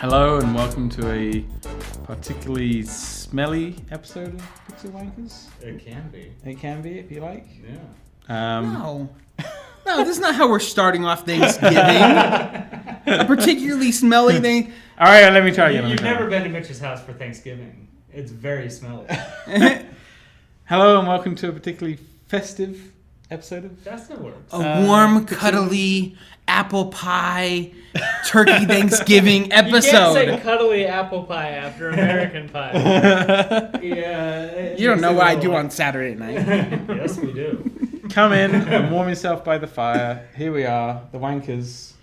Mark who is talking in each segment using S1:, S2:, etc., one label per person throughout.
S1: Hello and welcome to a particularly smelly episode of PixelWankers.
S2: It can be.
S1: It can be if you like.
S2: Yeah.
S3: No, this is not how we're starting off Thanksgiving. A particularly smelly thing.
S1: All right, let me try again.
S2: You've never been to Mitch's house for Thanksgiving. It's very smelly.
S1: Hello and welcome to a particularly festive episode of...
S2: That's the works.
S3: A warm, cuddly apple pie turkey Thanksgiving episode.
S4: You can't say cuddly apple pie after American pie.
S2: Yeah.
S3: You don't know what I do on Saturday night.
S2: Yes, we do.
S1: Come in and warm yourself by the fire. Here we are, the Wankers.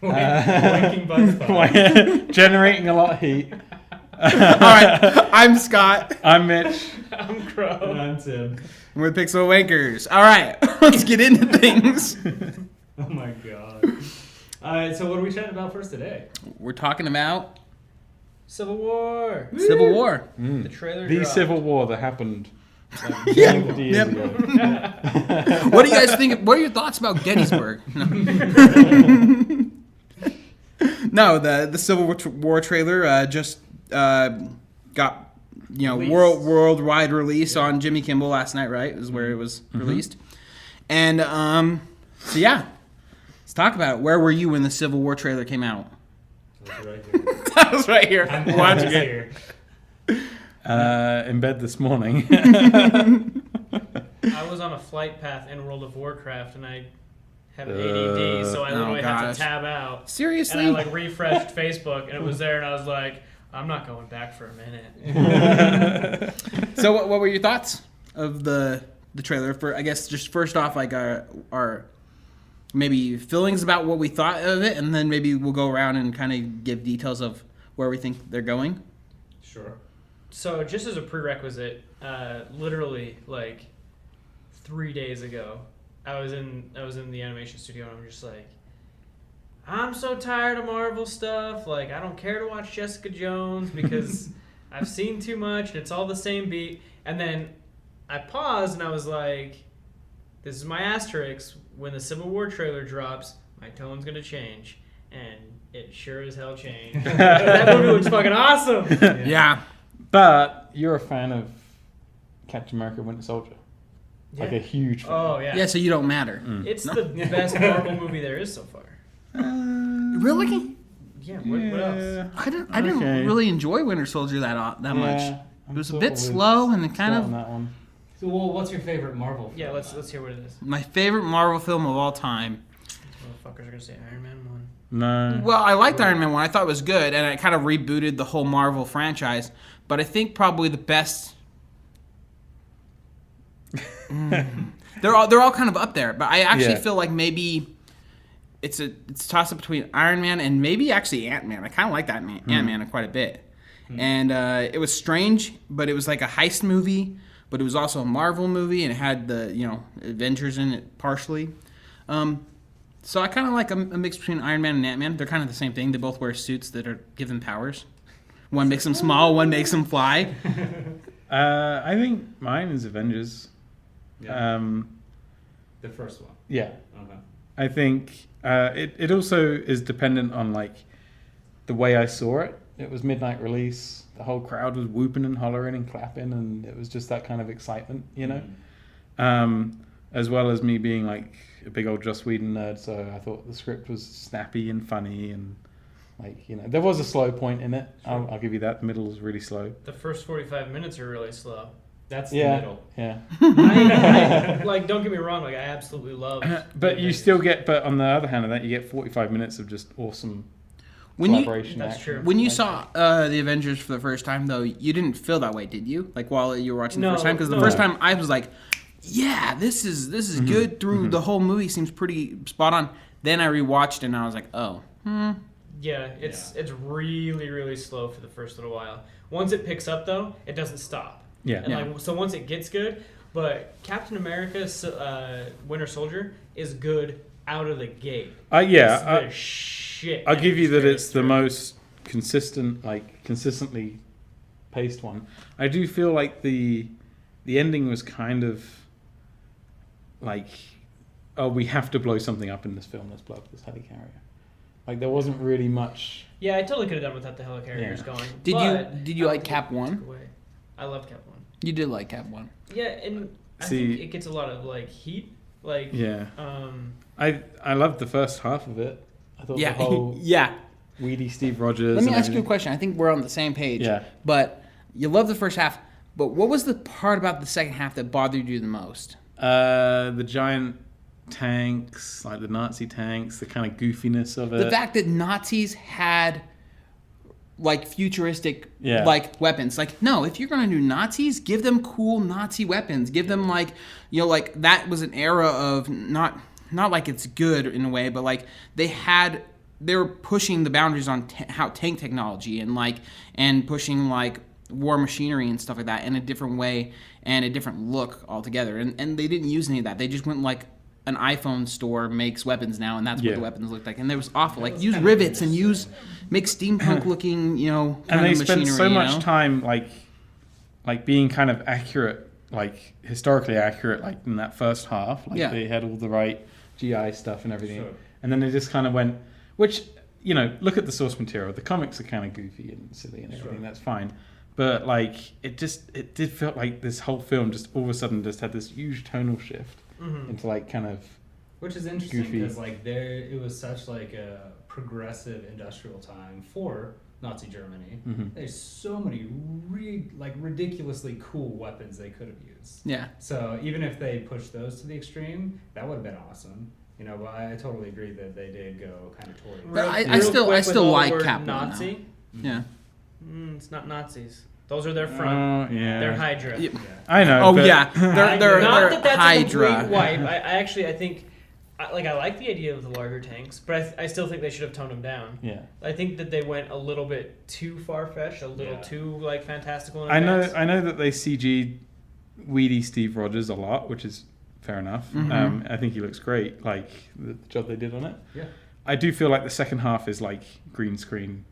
S2: Wanking by the fire.
S1: Generating a lot of heat.
S3: All right, I'm Scott.
S1: I'm Mitch.
S4: I'm Crow.
S2: And I'm Tim.
S3: We're PixelWankers. All right, let's get into things.
S2: Oh my god. Alright, so what are we chatting about first today?
S3: We're talking about
S4: Civil War.
S3: Civil War.
S4: The trailer
S1: The
S4: dropped.
S1: Civil War that happened like
S3: Yeah.
S1: 50 years
S3: Yep.
S1: ago.
S3: What do you guys think? What are your thoughts about Gettysburg? No, the Civil War trailer just got
S2: Released.
S3: worldwide release on Jimmy Kimmel last night. Right, is where it was released, and so yeah, let's talk about it. Where were you when the Civil War trailer came out?
S2: That's right here.
S3: I was right here
S2: I'm
S3: watching it.
S2: here.
S1: In bed this morning.
S4: I was on a flight path in World of Warcraft, and I have ADD, so I literally had
S3: gosh.
S4: to tab out.
S3: Seriously?
S4: And I refreshed Facebook, and it was there, and I was like, I'm not going back for a minute.
S3: So what were your thoughts of the trailer? For I guess just first off, like our maybe feelings about what we thought of it, and then maybe we'll go around and kind of give details of where we think they're going.
S2: Sure.
S4: So just as a prerequisite, literally like 3 days ago, I was in the animation studio, and I'm just like, I'm so tired of Marvel stuff. Like, I don't care to watch Jessica Jones because I've seen too much and it's all the same beat. And then I paused and I was like, this is my asterisk. When the Civil War trailer drops, my tone's going to change. And it sure as hell changed. That movie looks fucking awesome.
S3: Yeah.
S1: But you're a fan of Captain America Winter Soldier. Like a huge fan.
S4: Oh, yeah.
S3: Yeah, so you don't matter.
S4: It's the best Marvel movie there is so far.
S3: Really?
S4: Yeah, what else?
S3: I didn't really enjoy Winter Soldier that much. It was a bit slow and it kind of
S1: that one.
S2: So, well, what's your favorite Marvel film?
S4: Yeah, let's hear what it is.
S3: my favorite Marvel film of all time.
S4: These motherfuckers are gonna say Iron Man 1.
S1: No.
S3: Well, I liked Iron Man 1. I thought it was good, and it kind of rebooted the whole Marvel franchise. But I think probably the best... They're all kind of up there, but I actually feel like maybe it's a toss-up between Iron Man and maybe actually Ant-Man. I kind of like that Ant-Man quite a bit. And it was strange, but it was like a heist movie, but it was also a Marvel movie, and it had the Avengers in it partially. So I kind of like a mix between Iron Man and Ant-Man. They're kind of the same thing. They both wear suits that give them powers. One makes them small, one makes them fly.
S1: I think mine is Avengers.
S2: Yeah. The first one.
S1: Yeah.
S2: Okay.
S1: I think it also is dependent on like the way I saw it. It was midnight release. The whole crowd was whooping and hollering and clapping, and it was just that kind of excitement, as well as me being like a big old Joss Whedon nerd. So I thought the script was snappy and funny, and there was a slow point in it.
S4: Sure.
S1: I'll give you that. The middle was really slow.
S4: The first 45 minutes are really slow.
S2: That's the middle.
S1: Yeah.
S4: I like, don't get me wrong, like I absolutely love.
S1: But you still get. But on the other hand of that, you get 45 minutes of just awesome collaboration.
S4: That's
S1: action.
S4: true.
S3: When you saw the Avengers for the first time, though, you didn't feel that way, did you? Like while you were watching the first time, because the first time I was like, "Yeah, this is good." Through the whole movie, seems pretty spot on. Then I rewatched and I was like, "Oh,
S4: Yeah, it's really, really slow for the first little while. Once it picks up, though, it doesn't stop.
S1: Yeah.
S4: And like, so once it gets good, but Captain America Winter Soldier is good out of the gate. It's the shit.
S1: I'll give you that it's the
S4: through.
S1: most consistently paced one. I do feel like the ending was kind of like, oh, we have to blow something up in this film. Let's blow up this helicarrier. Like there wasn't really much.
S4: Yeah, I totally could have done without the helicarriers
S1: Yeah.
S4: going.
S3: Did you like Cap 1?
S4: I love Cap 1.
S3: You did like Cap 1.
S4: Yeah, and I
S1: See-
S4: think it gets a lot of like heat. Like
S1: Yeah. I loved the first half of it. I thought the whole
S3: yeah.
S1: weedy Steve Rogers.
S3: Let me
S1: and
S3: ask you a
S1: everything.
S3: question. I think we're on the same page.
S1: Yeah.
S3: But you love the first half. But what was the part about the second half that bothered you the most?
S1: The giant tanks, like the Nazi tanks, the kind of goofiness of it.
S3: The fact that Nazis had like futuristic
S1: Yeah.
S3: like weapons. Like, no, if you're gonna do Nazis, give them cool Nazi weapons. Give them like, you know, like that was an era of not like it's good in a way, but like they were pushing the boundaries on how tank technology and pushing like war machinery and stuff like that in a different way and a different look altogether. And they didn't use any of that. They just went like an iPhone store makes weapons now, and that's what
S1: Yeah.
S3: the weapons looked like. And it was awful. Like use rivets and make steampunk looking, you know,
S1: and
S3: kind
S1: they
S3: of
S1: spent
S3: machinery,
S1: so
S3: you
S1: much
S3: know?
S1: time like being kind of accurate, like historically accurate, like in that first half. Like
S3: Yeah.
S1: they had all the right GI stuff and everything.
S2: Sure.
S1: And then they just kind of went, which, you know, look at the source material. The comics are kind of goofy and silly and everything.
S2: Sure.
S1: That's fine. But like it did feel like this whole film just all of a sudden just had this huge tonal shift into like kind of
S2: Which is interesting
S1: Goofy.
S2: because like it was such like a progressive industrial time for Nazi Germany. There's so many ridiculously cool weapons they could have used.
S3: Yeah.
S2: So even if they pushed those to the extreme, that would have been awesome. You know, but I totally agree that they did go kind of toward.
S3: But I
S4: Real
S3: still-
S4: quick
S3: I
S4: with
S3: still
S4: all the
S3: like
S4: word
S3: Cap 1 now.
S4: Nazi.
S3: Yeah.
S4: It's not Nazis. Those are their front.
S1: yeah.
S4: They're Hydra.
S3: Yeah.
S1: I know.
S3: Oh
S1: but-
S3: yeah, they're
S4: Not that that's
S3: Hydra.
S4: a complete wipe. I think, I like the idea of the larger tanks, but I still think they should have toned them down.
S1: Yeah.
S4: I think that they went a little bit too far-fetched, a little
S2: Yeah.
S4: too like fantastical.
S1: I know that they CG'd weedy Steve Rogers a lot, which is fair enough. I think he looks great, like the job they did on it.
S2: Yeah.
S1: I do feel like the second half is like green screen,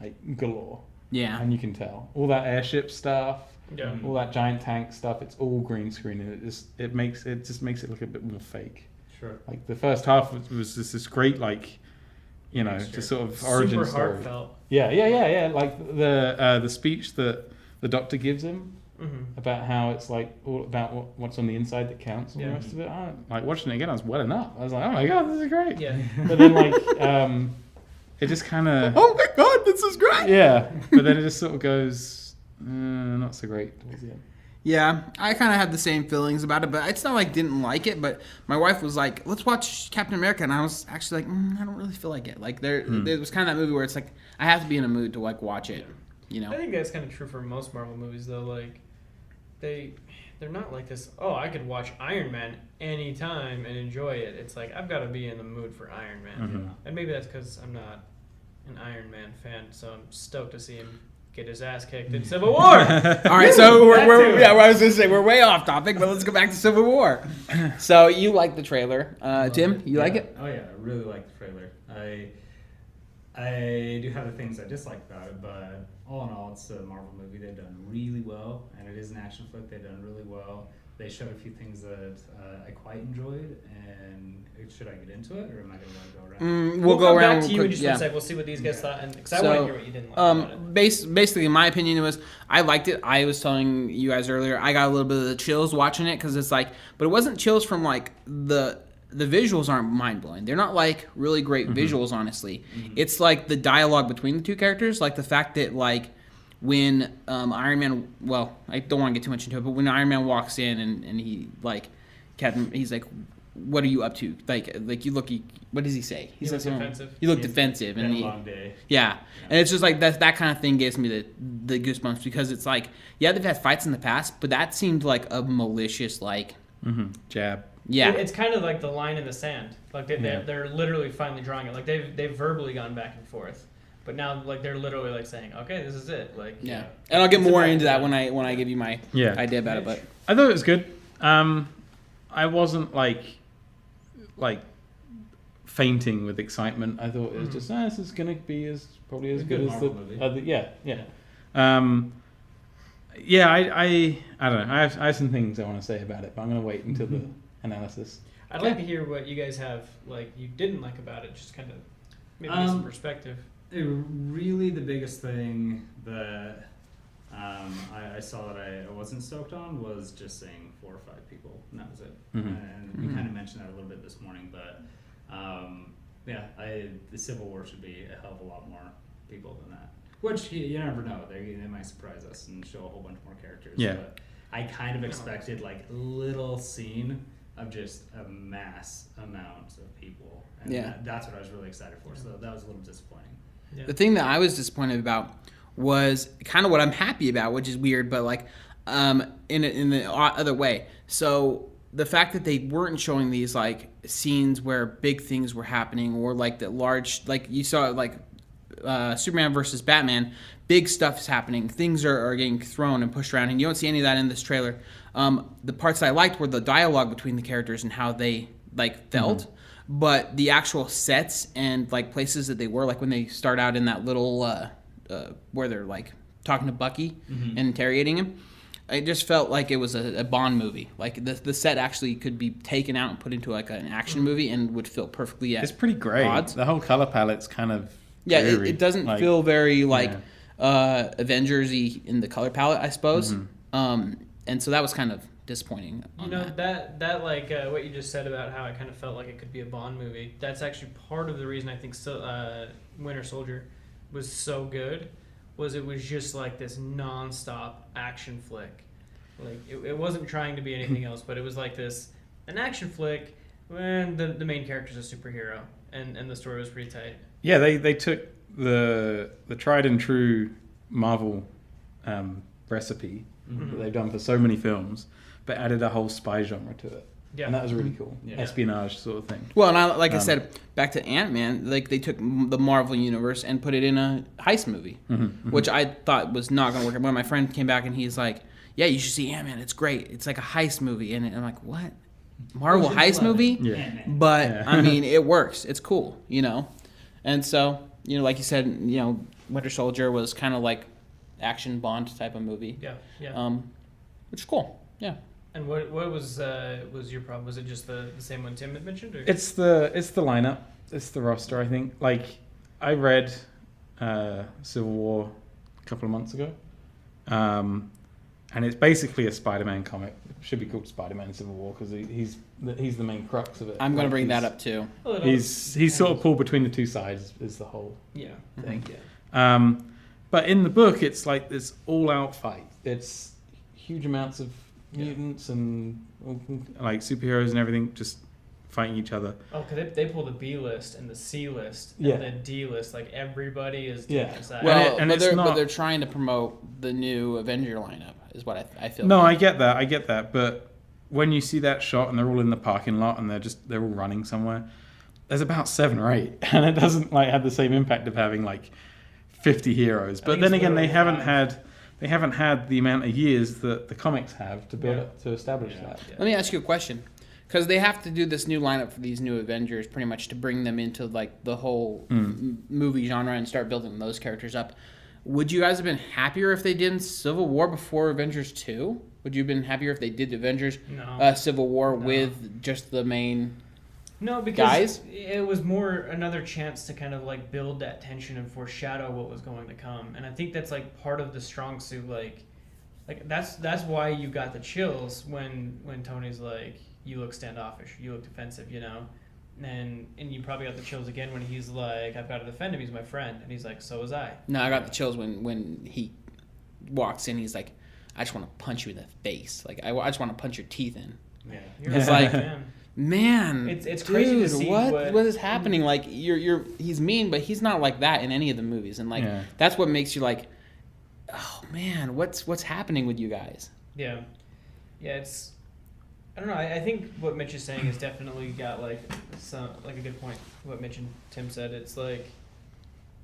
S1: like galore,
S3: Yeah.
S1: and you can tell all that airship stuff,
S4: Yeah.
S1: all that giant tank stuff. It's all green screen, and it just makes it look a bit more fake.
S2: Sure.
S1: Like the first half was just this great, like, you know,
S2: Mixture.
S1: just sort of origin
S4: Super
S1: story.
S4: heartfelt.
S1: Yeah. Like the speech that the doctor gives him about how it's like all about what's on the inside that counts and the
S4: Yeah.
S1: rest of it. Like watching it again, I was welling up. I was like, oh my god, this is great.
S4: Yeah.
S1: But then like it just kind of
S3: Oh my God, this is great.
S1: yeah. But then it just sort of goes not so great towards the end.
S3: Yeah, I kind of had the same feelings about it, but it's not like didn't like it. But my wife was like, "Let's watch Captain America," and I was actually like, "I don't really feel like it." Like there was kind of that movie where it's like I have to be in a mood to like watch it, you know.
S4: I think that's kind of true for most Marvel movies, though. Like, they're not like this. Oh, I could watch Iron Man anytime and enjoy it. It's like I've got to be in the mood for Iron Man, and maybe that's because I'm not an Iron Man fan, so I'm stoked to see him get his ass kicked in Civil War.
S3: All right, so
S4: That
S3: we're
S4: too.
S3: yeah, I was gonna say we're way off topic, but let's go back to Civil War. So you like the trailer, Tim? You like it?
S2: Oh yeah, I really like the trailer. I do have the things I dislike about it, but all in all, it's a Marvel movie. They've done really well, and it is an action flick. They've done really well. They showed a few things that I quite enjoyed, and should I get into it, or am I going to go around?
S3: We'll go
S4: come
S3: around.
S4: back to you
S3: quick,
S4: in just
S3: yeah.
S4: one sec. We'll see what these guys thought, and because I
S3: So,
S4: want to hear what you didn't like about it.
S3: Basically, in my opinion, it was I liked it. I was telling you guys earlier, I got a little bit of the chills watching it because it's like, but it wasn't chills from like the visuals aren't mind blowing. They're not like really great visuals, honestly. It's like the dialogue between the two characters, like the fact that like when Iron Man, well, I don't want to get too much into it, but when Iron Man walks in and he like, Captain, he's like, "What are you up to?" Like you look. What does he say?
S4: He
S3: says
S4: look
S3: something-
S4: defensive.
S3: You look
S2: It's
S3: defensive,
S2: been
S3: and
S2: a
S3: he,
S2: long day.
S3: yeah, and it's just like that kind of thing gives me the goosebumps because it's like, yeah, they've had fights in the past, but that seemed like a malicious like,
S1: Jab.
S3: yeah,
S4: It's kind of like the line in the sand. Like they're literally finally drawing it. Like they've verbally gone back and forth, but now like they're literally like saying, "Okay, this is it." Like
S3: yeah. And I'll get
S4: It's
S3: more
S4: about-
S3: into that when I give you my
S1: Yeah.
S3: idea about it, but
S1: I thought it was good. I wasn't like fainting with excitement. I thought it was just, this is gonna be probably as
S2: A
S1: good
S2: good
S1: as the
S2: Marvel movie.
S1: other. Yeah. I don't know. I have some things I want to say about it, but I'm gonna wait until the analysis.
S4: I'd like to hear what you guys have like you didn't like about it. Just kind of Maybe get some perspective.
S2: Really, the biggest thing that I saw that I wasn't stoked on was just saying 4 or 5 people, and that was it. And we kind of mentioned that a little bit this morning, but the Civil War should be a hell of a lot more people than that. Which you never know; they might surprise us and show a whole bunch more characters.
S1: Yeah.
S2: But I kind of expected like a little scene of just a mass amount of people, and that's what I was really excited for. So that was a little disappointing.
S4: Yeah.
S3: The thing that I was disappointed about was kind of what I'm happy about, which is weird, but like in the other way. So the fact that they weren't showing these like scenes where big things were happening, or like the large, like you saw like Superman versus Batman, big stuff is happening, things are getting thrown and pushed around, and you don't see any of that in this trailer. The parts that I liked were the dialogue between the characters and how they like felt. But the actual sets and like places that they were, like when they start out in that little where they're like talking to Bucky and interrogating him, it just felt like it was a Bond movie. Like the set actually could be taken out and put into like an action movie and would feel perfectly at
S1: It's pretty great.
S3: odds.
S1: The whole color palette's kind of
S3: Yeah, it doesn't
S1: like,
S3: feel very like Avengers-y in the color palette, I suppose. And so that was kind of disappointing.
S4: You know, that like what you just said about how I kind of felt like it could be a Bond movie, that's actually part of the reason I think Winter Soldier was so good, was it was just like this non-stop action flick. Like it wasn't trying to be anything else, but it was like an action flick when the main character's a superhero, and the story was pretty tight.
S1: Yeah, they took the tried and true Marvel recipe that they've done for so many films, but added a whole spy genre to it. Yeah. And that was really cool. Yeah. Espionage sort of thing.
S3: Well, and I said, back to Ant-Man, like they took the Marvel universe and put it in a heist movie, which I thought was not going to work. When my friend came back and he's like, yeah, you should see Ant-Man. It's great. It's like a heist movie. And I'm like, what? Marvel heist movie?
S1: Yeah.
S3: But, I mean, it works. It's cool, you know? And so, you know, like you said, you know, Winter Soldier was kind of like action Bond type of movie.
S4: Yeah.
S3: Which is cool. Yeah.
S4: And what was your problem? Was it just the same one Tim had mentioned? Or?
S1: It's the lineup. It's the roster, I think. Like, I read Civil War a couple of months ago. And it's basically a Spider-Man comic. It should be called Spider-Man Civil War because he's the main crux of it.
S3: I'm going to bring that up too.
S1: He's sort of pulled between the two sides is the whole
S4: thing.
S1: Yeah. But in the book, it's like this all-out fight. It's huge amounts of mutants and like superheroes and everything just fighting each other.
S4: Oh, because they pull the B list and the C list and the D list. Like everybody is taking side.
S3: Well,
S1: but
S3: they're trying to promote the new Avenger lineup, is what I feel.
S1: No, I get that. But when you see that shot and they're all in the parking lot and they're all running somewhere, there's about 7 or 8, and it doesn't like have the same impact of having like 50 heroes. But then again, they haven't had the amount of years that the comics have to build up to establish that.
S3: Let me ask you a question, because they have to do this new lineup for these new Avengers pretty much to bring them into like the whole movie genre and start building those characters up. Would you guys have been happier if they did Civil War before Avengers 2? Would you have been happier if they did Avengers Civil War with just the main
S4: because it was more another chance to kind of like build that tension and foreshadow what was going to come. And I think that's like part of the strong suit. Like that's why you got the chills when Tony's like, you look standoffish, you look defensive, you know? And you probably got the chills again when he's like, I've got to defend him, he's my friend. And he's like, so was I.
S3: No, I got the chills when he walks in, he's like, I just want to punch you in the face. Like, I just want to punch your teeth in.
S4: Yeah.
S3: It's like, man,
S4: it's crazy to see
S3: what is happening. Like, he's mean, but he's not like that in any of the movies. And like, that's what makes you like, oh man, what's happening with you guys?
S4: Yeah. It's, I don't know. I think what Mitch is saying has definitely got like a good point. What Mitch and Tim said. It's like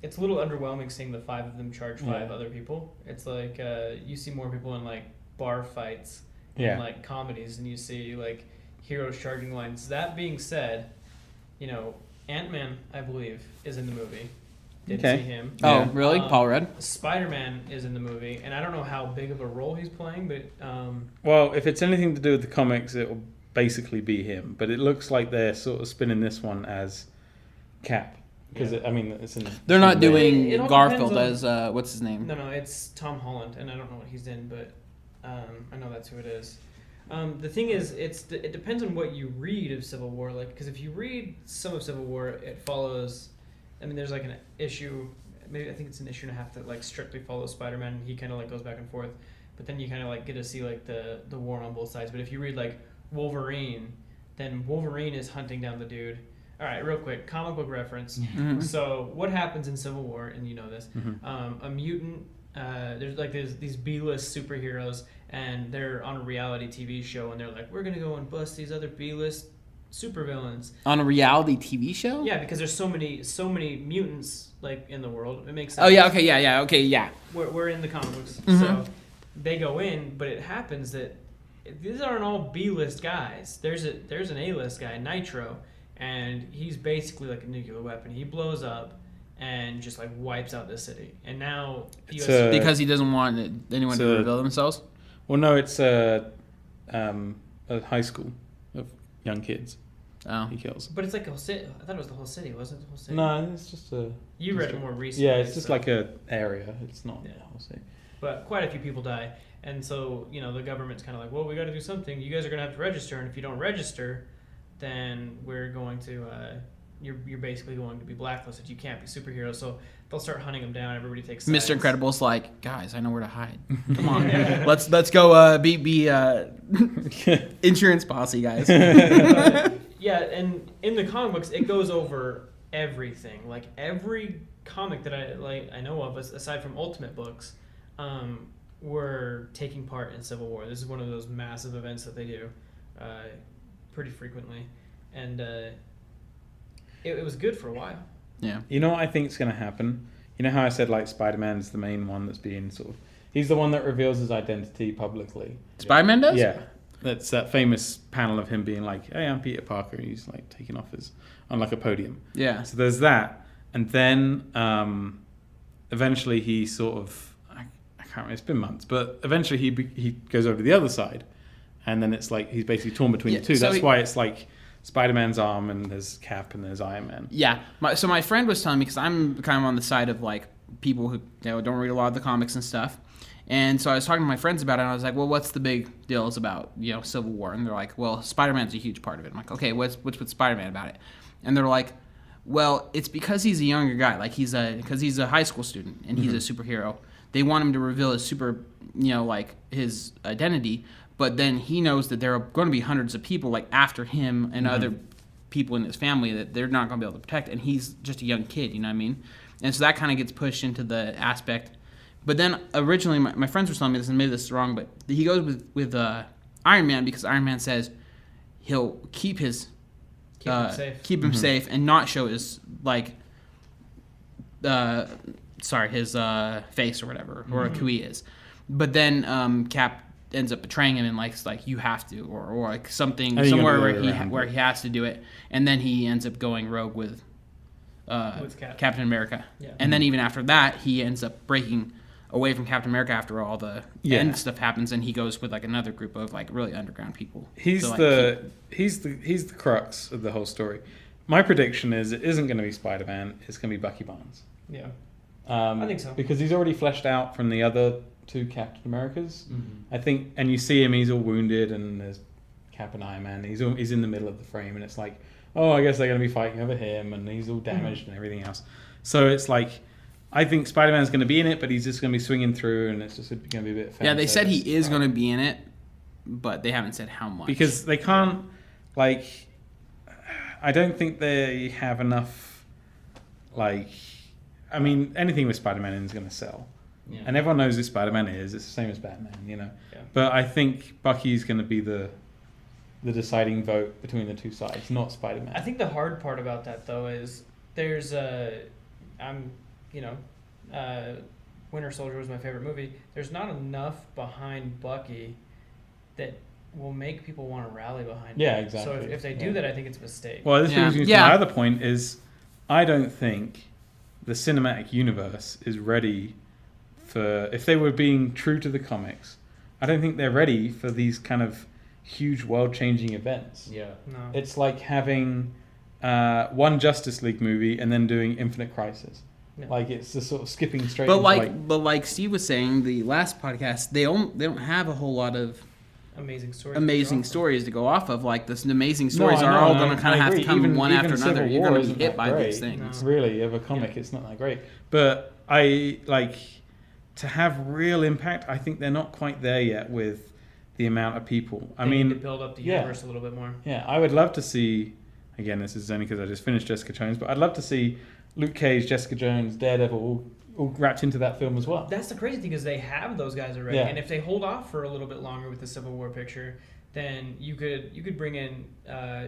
S4: it's a little underwhelming seeing the 5 of them charge 5 other people. It's like you see more people in like bar fights and like comedies, and you see like heroes charging lines. That being said, you know, Ant-Man, I believe, is in the movie. Didn't see him.
S3: Oh, really? Paul Rudd?
S4: Spider-Man is in the movie, and I don't know how big of a role he's playing, but...
S1: Well, if it's anything to do with the comics, it will basically be him. But it looks like they're sort of spinning this one as Cap because
S2: Yeah.
S1: it's in.
S3: They're not doing
S4: It all
S3: Garfield
S4: depends
S3: as what's his name?
S4: No, it's Tom Holland, and I don't know what he's in, but I know that's who it is. The thing is, it depends on what you read of Civil War. Like, because if you read some of Civil War, it follows. I mean, there's like an issue. Maybe I think it's an issue and a half that like strictly follows Spider-Man. He kind of like goes back and forth, but then you kind of like get to see like the war on both sides. But if you read like Wolverine, then Wolverine is hunting down the dude. All right, real quick, comic book reference.
S3: Mhm.
S4: So what happens in Civil War, and you know this, a mutant. There's these B-list superheroes, and they're on a reality TV show, and they're like, we're gonna go and bust these other B-list supervillains.
S3: On a reality TV show?
S4: Yeah, because there's so many mutants like in the world. It makes sense.
S3: Oh yeah. Okay. Yeah. Okay. Yeah.
S4: We're in the comic books,
S3: Mhm.
S4: so they go in, but it happens that these aren't all B-list guys. There's an A-list guy, Nitro, and he's basically like a nuclear weapon. He blows up and just like wipes out the city. And now
S1: It's
S4: US
S3: Because he doesn't want anyone to
S1: So-
S3: reveal themselves.
S1: Well, no, it's a high school of young kids
S3: Oh.
S1: he kills.
S4: But it's like a whole city. I thought it was the whole city. Wasn't it the whole city?
S1: No, it's just a.
S4: You read
S1: just
S4: it
S1: a-
S4: more recently.
S1: Yeah, it's just
S4: so-
S1: like a area. It's not
S4: Yeah.
S1: the whole city.
S4: But quite a few people die. And so, the government's kind of like, well, we got to do something. You guys are going to have to register. And if you don't register, then we're going to, you're basically going to be blacklisted. You can't be superheroes. So they'll start hunting them down. Everybody takes sides.
S3: Mr. Incredible's like, guys, I know where to hide. Come on, let's go. Be insurance policy, guys.
S4: Yeah, and in the comic books, it goes over everything. Like every comic that I know of, aside from Ultimate books, were taking part in Civil War. This is one of those massive events that they do pretty frequently, and it was good for a while.
S3: Yeah.
S1: You know what I think is going to happen? You know how I said like Spider-Man is the main one that's being sort of. He's the one that reveals his identity publicly.
S3: Spider-Man does?
S1: Yeah. That's that famous panel of him being like, "Hey, I'm Peter Parker." He's like taking off on like a podium.
S3: Yeah.
S1: So there's that, and then eventually he sort of I can't remember. It's been months, but eventually he goes over to the other side, and then it's like he's basically torn between
S3: Yeah,
S1: the two.
S3: so
S1: That's why it's like Spider-Man's arm and there's Cap and there's Iron Man.
S3: Yeah. So my friend was telling me, because I'm kind of on the side of like people who don't read a lot of the comics and stuff. And so I was talking to my friends about it, and I was like, well, what's the big deal about, Civil War? And they're like, well, Spider-Man's a huge part of it. I'm like, okay, what's with Spider-Man about it? And they're like, well, it's because he's a younger guy. Like, because he's a high school student, and he's a superhero. They want him to reveal his his identity, but then he knows that there are going to be hundreds of people, like, after him and other people in his family that they're not going to be able to protect, and he's just a young kid, you know what I mean? And so that kind of gets pushed into the aspect. But then originally, my friends were telling me this, and maybe this is wrong, but he goes with Iron Man because Iron Man says he'll keep his
S4: Keep him safe.
S3: safe and not show his his face or whatever or who he is. But then Cap ends up betraying him and like you have to or like something somewhere where he has to do it, and then he ends up going rogue with Captain America.
S4: Yeah.
S3: And then even after that, he ends up breaking away from Captain America after all the end stuff happens, and he goes with like another group of like really underground people.
S1: He's the crux of the whole story. My prediction is it isn't going to be Spider-Man. It's going to be Bucky Barnes.
S4: Yeah. I think so.
S1: Because he's already fleshed out from the other two Captain Americas.
S2: Mm-hmm.
S1: I think, and you see him, he's all wounded, and there's Cap and Iron Man. He's in the middle of the frame, and it's like, oh, I guess they're going to be fighting over him, and he's all damaged and everything else. So it's like, I think Spider-Man's going to be in it, but he's just going to be swinging through, and it's just going to be a bit of fan
S3: Yeah, they said
S1: service.
S3: he is going to be in it, but they haven't said how much.
S1: Because they can't, like, I don't think they have enough, like, I mean, anything with Spider-Man in is going to sell.
S2: Yeah.
S1: And everyone knows who Spider-Man is. It's the same as Batman,
S4: Yeah.
S1: But I think Bucky's going to be the deciding vote between the two sides, not Spider-Man.
S4: I think the hard part about that though is there's Winter Soldier was my favorite movie. There's not enough behind Bucky that will make people want to rally behind
S1: Yeah,
S4: him.
S1: exactly.
S4: So if they do that, I think it's a mistake.
S1: Well, this
S3: Yeah.
S1: brings me to
S3: Yeah.
S1: my other point is I don't think the cinematic universe is ready for, if they were being true to the comics, I don't think they're ready for these kind of huge world-changing events.
S2: Yeah.
S4: No.
S1: It's like having one Justice League movie and then doing Infinite Crisis.
S4: Yeah.
S1: Like it's just sort of skipping straight.
S3: But
S1: into
S3: like Steve was saying, the last podcast, they don't have a whole lot of
S4: amazing
S3: stories to go off of. Like this amazing
S1: No,
S3: stories
S1: I
S3: are
S1: know,
S3: all
S1: and
S3: going to kind of have to
S1: agree.
S3: come one after
S1: Civil
S3: another. You're
S1: War
S3: going to
S1: isn't
S3: be hit
S1: that
S3: by
S1: great.
S3: these things.
S1: Really, of a comic, it's not that great. But I like to have real impact. I think they're not quite there yet with the amount of people.
S4: They need to build up the universe a little bit more.
S1: Yeah, I would love to see. Again, this is only because I just finished Jessica Jones, but I'd love to see Luke Cage, Jessica Jones, Daredevil all wrapped into that film as well.
S4: That's the crazy thing is they have those guys already, and if they hold off for a little bit longer with the Civil War picture, then you could bring in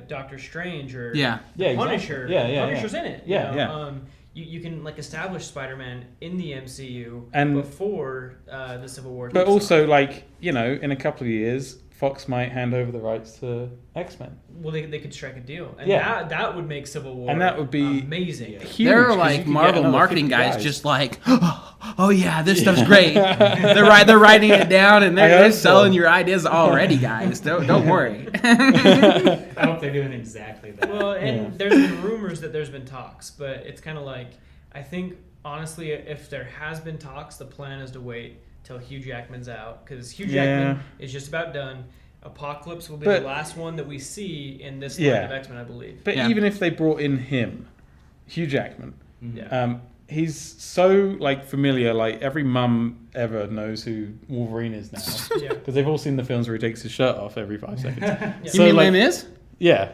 S4: Doctor Strange or Punisher.
S1: Exactly.
S4: Punisher's in it.
S1: Yeah.
S4: You can like establish Spider-Man in the MCU
S1: and
S4: before the Civil War.
S1: But also, like in a couple of years, Fox might hand over the rights to X-Men.
S4: Well, they could strike a deal, and that would make Civil War,
S1: and that would be
S4: amazing.
S1: Huge,
S3: there are like Marvel marketing guys just like, oh yeah, this stuff's great. they're writing it down and they're selling your ideas already, guys. Don't worry.
S2: I hope they're doing exactly that.
S4: Well, and there's been rumors that there's been talks, but it's kind of like I think honestly, if there has been talks, the plan is to wait till Hugh Jackman's out, because Hugh Jackman is just about done. Apocalypse will be the last one that we see in this line of X-Men, I believe.
S1: But even if they brought in him, Hugh Jackman, he's so like familiar. Like every mum ever knows who Wolverine is now, because they've all seen the films where he takes his shirt off every 5 seconds.
S3: So, you mean Les Mis?
S1: Yeah.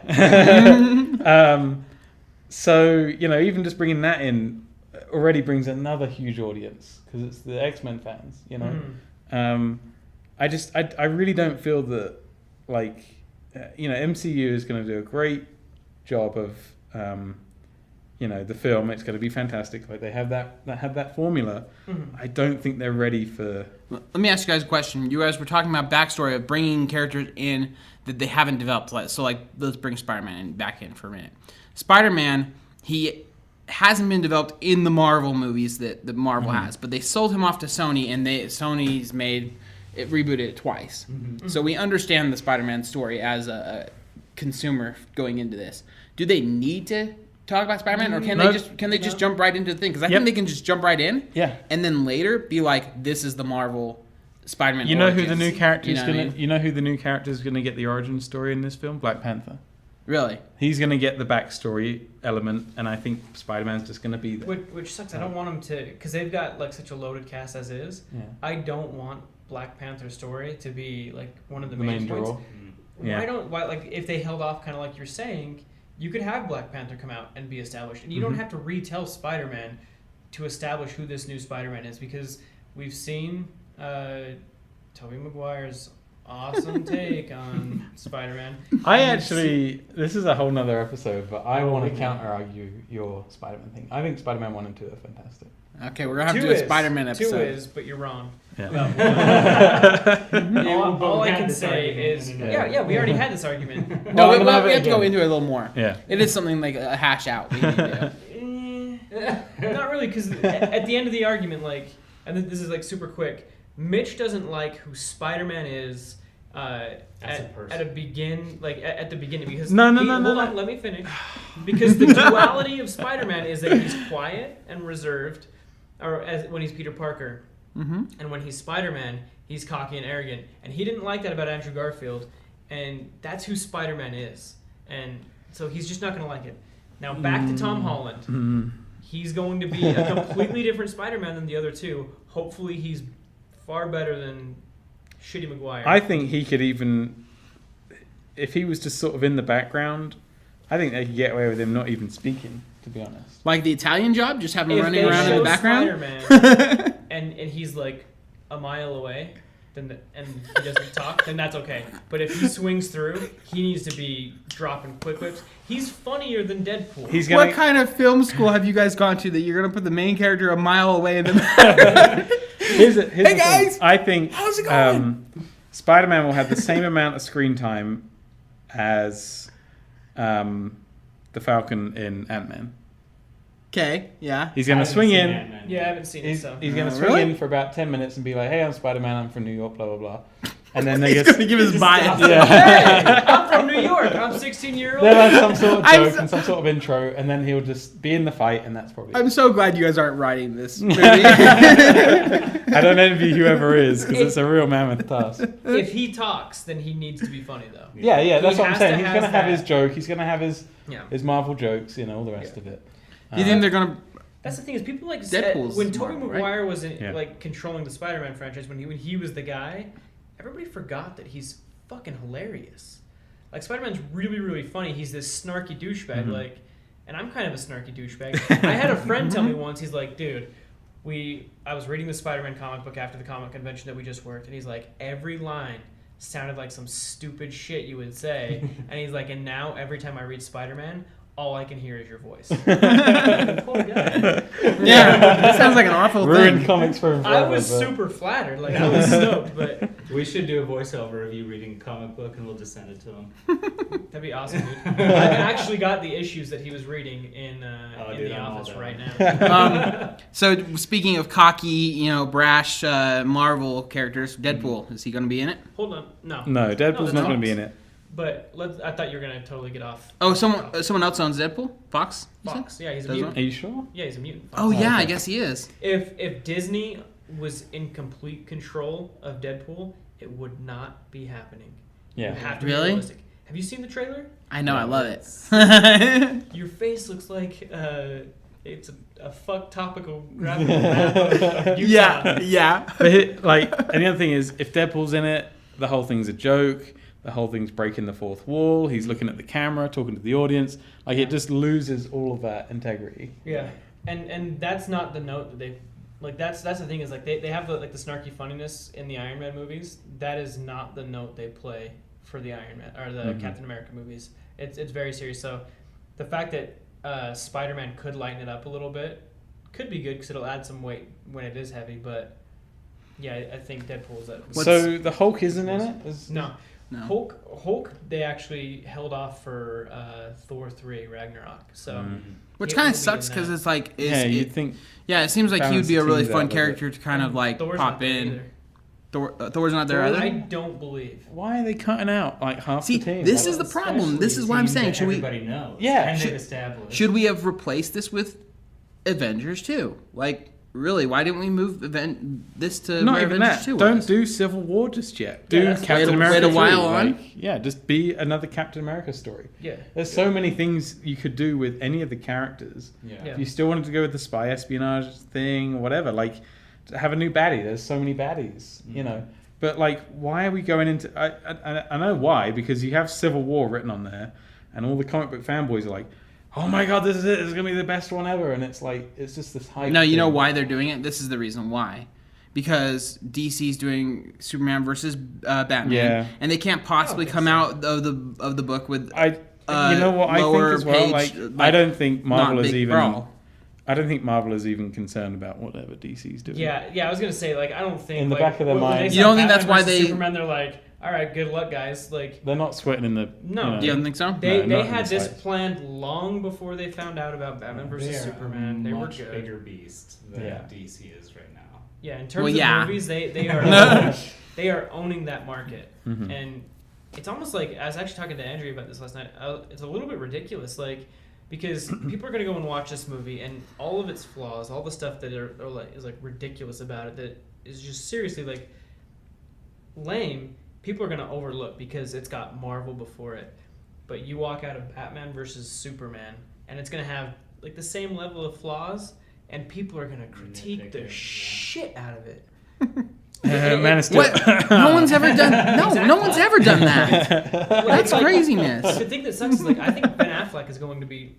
S1: So even just bringing that in already brings another huge audience, because it's the X-Men fans. I really don't feel that MCU is going to do a great job of the film. It's going to be fantastic. Like they have that formula. I don't think they're ready for.
S3: Let me ask you guys a question. You guys were talking about backstory of bringing characters in that they haven't developed. So let's bring Spider-Man back in for a minute. Spider-Man, he hasn't been developed in the Marvel movies that Marvel has, but they sold him off to Sony, and Sony's rebooted it twice. So we understand the Spider-Man story as a consumer going into this. Do they need to talk about Spider-Man, or can they just jump right into the thing? Because I think they can just jump right in, and then later be like, "This is the Marvel Spider-Man."
S1: You know who the new character is going to? You know who the new character is going to get the origin story in this film? Black Panther.
S3: Really?
S1: He's going to get the backstory element, and I think Spider-Man's just going to be there.
S4: Which sucks. I don't want him to, because they've got like such a loaded cast as is. Yeah. I don't want Black Panther's story to be like one of the main points. Why like if they held off, kind of like you're saying, you could have Black Panther come out and be established, and you don't have to retell Spider-Man to establish who this new Spider-Man is, because we've seen Tobey Maguire's awesome take on Spider-Man.
S1: This is a whole nother episode, but I want to counter-argue your Spider-Man thing. I think Spider-Man 1 and 2 are fantastic.
S3: Okay, we're going to have to do a Spider-Man episode.
S4: 2 is, but you're wrong.
S1: Yeah.
S4: All I can say is, we already had this argument.
S3: No, we have to go into it a little more.
S1: Yeah.
S3: It is something like a hash out. We need to
S4: do. Not really, because at the end of the argument, and this is super quick, Mitch doesn't like who Spider-Man is at the beginning, because hold on, let me finish. Because the duality of Spider-Man is that he's quiet and reserved, when he's Peter Parker, and when he's Spider-Man, he's cocky and arrogant, and he didn't like that about Andrew Garfield, and that's who Spider-Man is, and so he's just not going to like it. Now back to Tom Holland. He's going to be a completely different Spider-Man than the other two. Hopefully he's far better than shitty Maguire.
S1: I think he could even, if he was just sort of in the background, I think they could get away with him not even speaking, to be honest.
S3: Like the Italian Job, just have him running around in the background?
S4: Spider-Man, and he's like a mile away, and he doesn't talk, then that's okay. But if he swings through, he needs to be dropping quick whips. He's funnier than Deadpool.
S3: What kind of film school have you guys gone to that you're going to put the main character a mile away in the back?
S1: Hey
S3: guys!
S1: I think
S3: how's it going?
S1: Spider-Man will have the same amount of screen time as the Falcon in Ant-Man.
S3: Okay, yeah.
S1: He's going to swing in.
S4: I haven't seen it. So
S1: He's going to swing in for about 10 minutes and be like, "Hey, I'm Spider-Man. I'm from New York. Blah blah blah." and then they
S3: He's
S1: just
S3: gonna give his bias.
S1: yeah.
S4: Hey, I'm from New York. I'm 16-year-old.
S1: They'll have some sort of
S3: I'm
S1: joke
S3: so-
S1: and some sort of intro, and then he'll just be in the fight, and that's probably.
S3: I'm so glad you guys aren't writing this movie.
S1: I don't envy whoever is because it's a real mammoth task.
S4: If he talks, then he needs to be funny though.
S1: Yeah, that's
S4: He
S1: what I'm
S4: has
S1: saying.
S4: to
S1: He's
S4: have
S1: gonna have
S4: that.
S1: his joke. He's gonna have his
S4: Yeah.
S1: Marvel jokes. All the rest of it.
S3: Do you think they're gonna?
S4: That's the thing is people like said,
S3: Deadpool's
S4: when Tobey
S3: Marvel, right?
S4: Maguire was in,
S1: Yeah.
S4: like controlling the Spider-Man franchise when he was the guy, everybody forgot that he's fucking hilarious. Like Spider-Man's really really funny. He's this snarky douchebag like, and I'm kind of a snarky douchebag. I had a friend tell me once. He's like, dude. I was reading the Spider-Man comic book after the comic convention that we just worked, and he's like, every line sounded like some stupid shit you would say, and he's like, and now every time I read Spider-Man, all I can hear is your voice. Poor guy.
S3: Yeah, that sounds like an awful
S1: Ruined
S3: thing.
S1: comics for him.
S4: I
S1: forever,
S4: was
S1: but-
S4: super flattered, like I was stoked, but
S2: We should do a voiceover of you reading a comic book, and we'll just send it to him.
S4: that'd be awesome, dude. I've actually got the issues that he was reading in
S2: dude,
S4: the
S2: I'm all
S4: office
S2: down.
S4: right now.
S3: So speaking of cocky, brash Marvel characters, Deadpool, is he going to be in it?
S4: Hold on, no.
S1: No, Deadpool's
S4: that's
S1: not going to
S4: not.
S1: be in it.
S4: But I thought you were gonna totally get off.
S3: Oh, someone else owns Deadpool? Fox? you said?
S4: Fox. Yeah, he's a
S3: Does
S4: mutant.
S1: Are you sure?
S4: Yeah, he's a mutant. Fox.
S3: Oh yeah,
S1: okay.
S3: I guess he is.
S4: If Disney was in complete control of Deadpool, it would not be happening. You
S1: Yeah.
S4: have to
S3: Really?
S4: be realistic. Have you seen the trailer?
S3: I know, I love it.
S4: Your face looks like it's a fuck topical graphical map of Utah.
S3: yeah.
S1: But and the other thing is, if Deadpool's in it, the whole thing's a joke. The whole thing's breaking the fourth wall. He's looking at the camera, talking to the audience. Like it just loses all of that integrity.
S4: Yeah, and that's not the note that they like. That's the thing is like they have the snarky funniness in the Iron Man movies. That is not the note they play for the Iron Man or the Captain America movies. It's very serious. So the fact that Spider-Man could lighten it up a little bit could be good because it'll add some weight when it is heavy. But yeah, I think Deadpool's that.
S1: So the Hulk isn't in it?
S4: No.
S3: No.
S4: Hulk, they actually held off for Thor 3 Ragnarok. So
S3: Which
S4: it
S3: kind
S4: will
S3: of
S4: be
S3: sucks
S4: in
S3: because
S4: that.
S3: it's like,
S1: You'd think.
S3: it seems like he would
S1: balance
S3: be a
S1: the
S3: really
S1: teams out
S3: fun
S1: a little
S3: character to kind of like
S4: Thor's
S3: pop
S4: not there
S3: in.
S4: either.
S3: Thor's not there
S4: I
S3: either.
S4: don't believe.
S1: Why are they cutting out like half
S3: See,
S1: the team?
S3: this
S1: Like,
S3: is the problem. This is why I'm saying, should we
S2: Everybody knows.
S1: Yeah,
S2: And
S1: should-
S2: they've established.
S3: should we have replaced this with Avengers 2? Like, really, why didn't we move this to
S1: Not
S3: where
S1: even
S3: Avengers
S1: that.
S3: 2
S1: Don't
S3: was?
S1: do Civil War just yet.
S4: Yeah,
S1: Do
S4: that's-
S1: Captain
S3: Wait a-
S1: America.
S3: wait a while
S1: 3.
S3: on.
S1: Like, yeah, just be another Captain America story.
S4: Yeah.
S1: There's so many things you could do with any of the characters.
S2: Yeah.
S4: Yeah.
S1: If you still wanted to go with the spy espionage thing, whatever, like have a new baddie. There's so many baddies, you know. But like, why are we going into? I know why, because you have Civil War written on there, and all the comic book fanboys are like, "Oh my god, this is it! This is gonna be the best one ever!" And it's like, it's just this hype.
S3: No, you know
S1: thing.
S3: why they're doing it? This is the reason why. Because DC's doing Superman versus Batman,
S1: Yeah.
S3: and they can't possibly
S4: think
S3: come
S4: so.
S3: out of the book with
S1: You know what I think
S3: lower
S1: as well.
S3: page,
S1: I don't think Marvel
S3: not
S1: is
S3: big
S1: even.
S3: brawl.
S1: I don't think Marvel is even concerned about whatever DC's doing.
S4: Yeah, I was gonna say like I don't think
S1: In the
S4: like,
S1: back of their
S4: when they
S1: mind-
S4: saw
S3: You don't think
S4: Batman
S3: that's why
S4: versus
S3: they-
S4: Superman? They're like, all right, good luck, guys. Like
S1: They're not sweating in the.
S4: No.
S3: You don't think so?
S4: they
S1: not
S4: they
S1: in
S4: had
S1: the
S4: this
S1: slightest.
S4: planned long before they found out about Batman versus
S2: They're
S4: Superman. They were
S2: much
S4: good.
S2: bigger beast than
S1: Yeah.
S2: DC is right now.
S4: Yeah, in terms
S3: Well,
S4: of
S3: yeah.
S4: movies, they are they are owning that market,
S1: Mhm.
S4: and it's almost like I was actually talking to Andrea about this last night. It's a little bit ridiculous, like because people are gonna go and watch this movie, and all of its flaws, all the stuff that are like is like ridiculous about it, that is just seriously like lame. People are gonna overlook because it's got Marvel before it. But you walk out of Batman versus Superman, and it's gonna have like the same level of flaws, and people are gonna critique
S2: Nitpick
S4: the
S2: it, yeah.
S4: shit out of it.
S1: Man of Steel.
S3: What? No one's ever done. No one's ever done that. That's
S4: Like,
S3: craziness.
S4: The thing that sucks is like I think Ben Affleck is going to be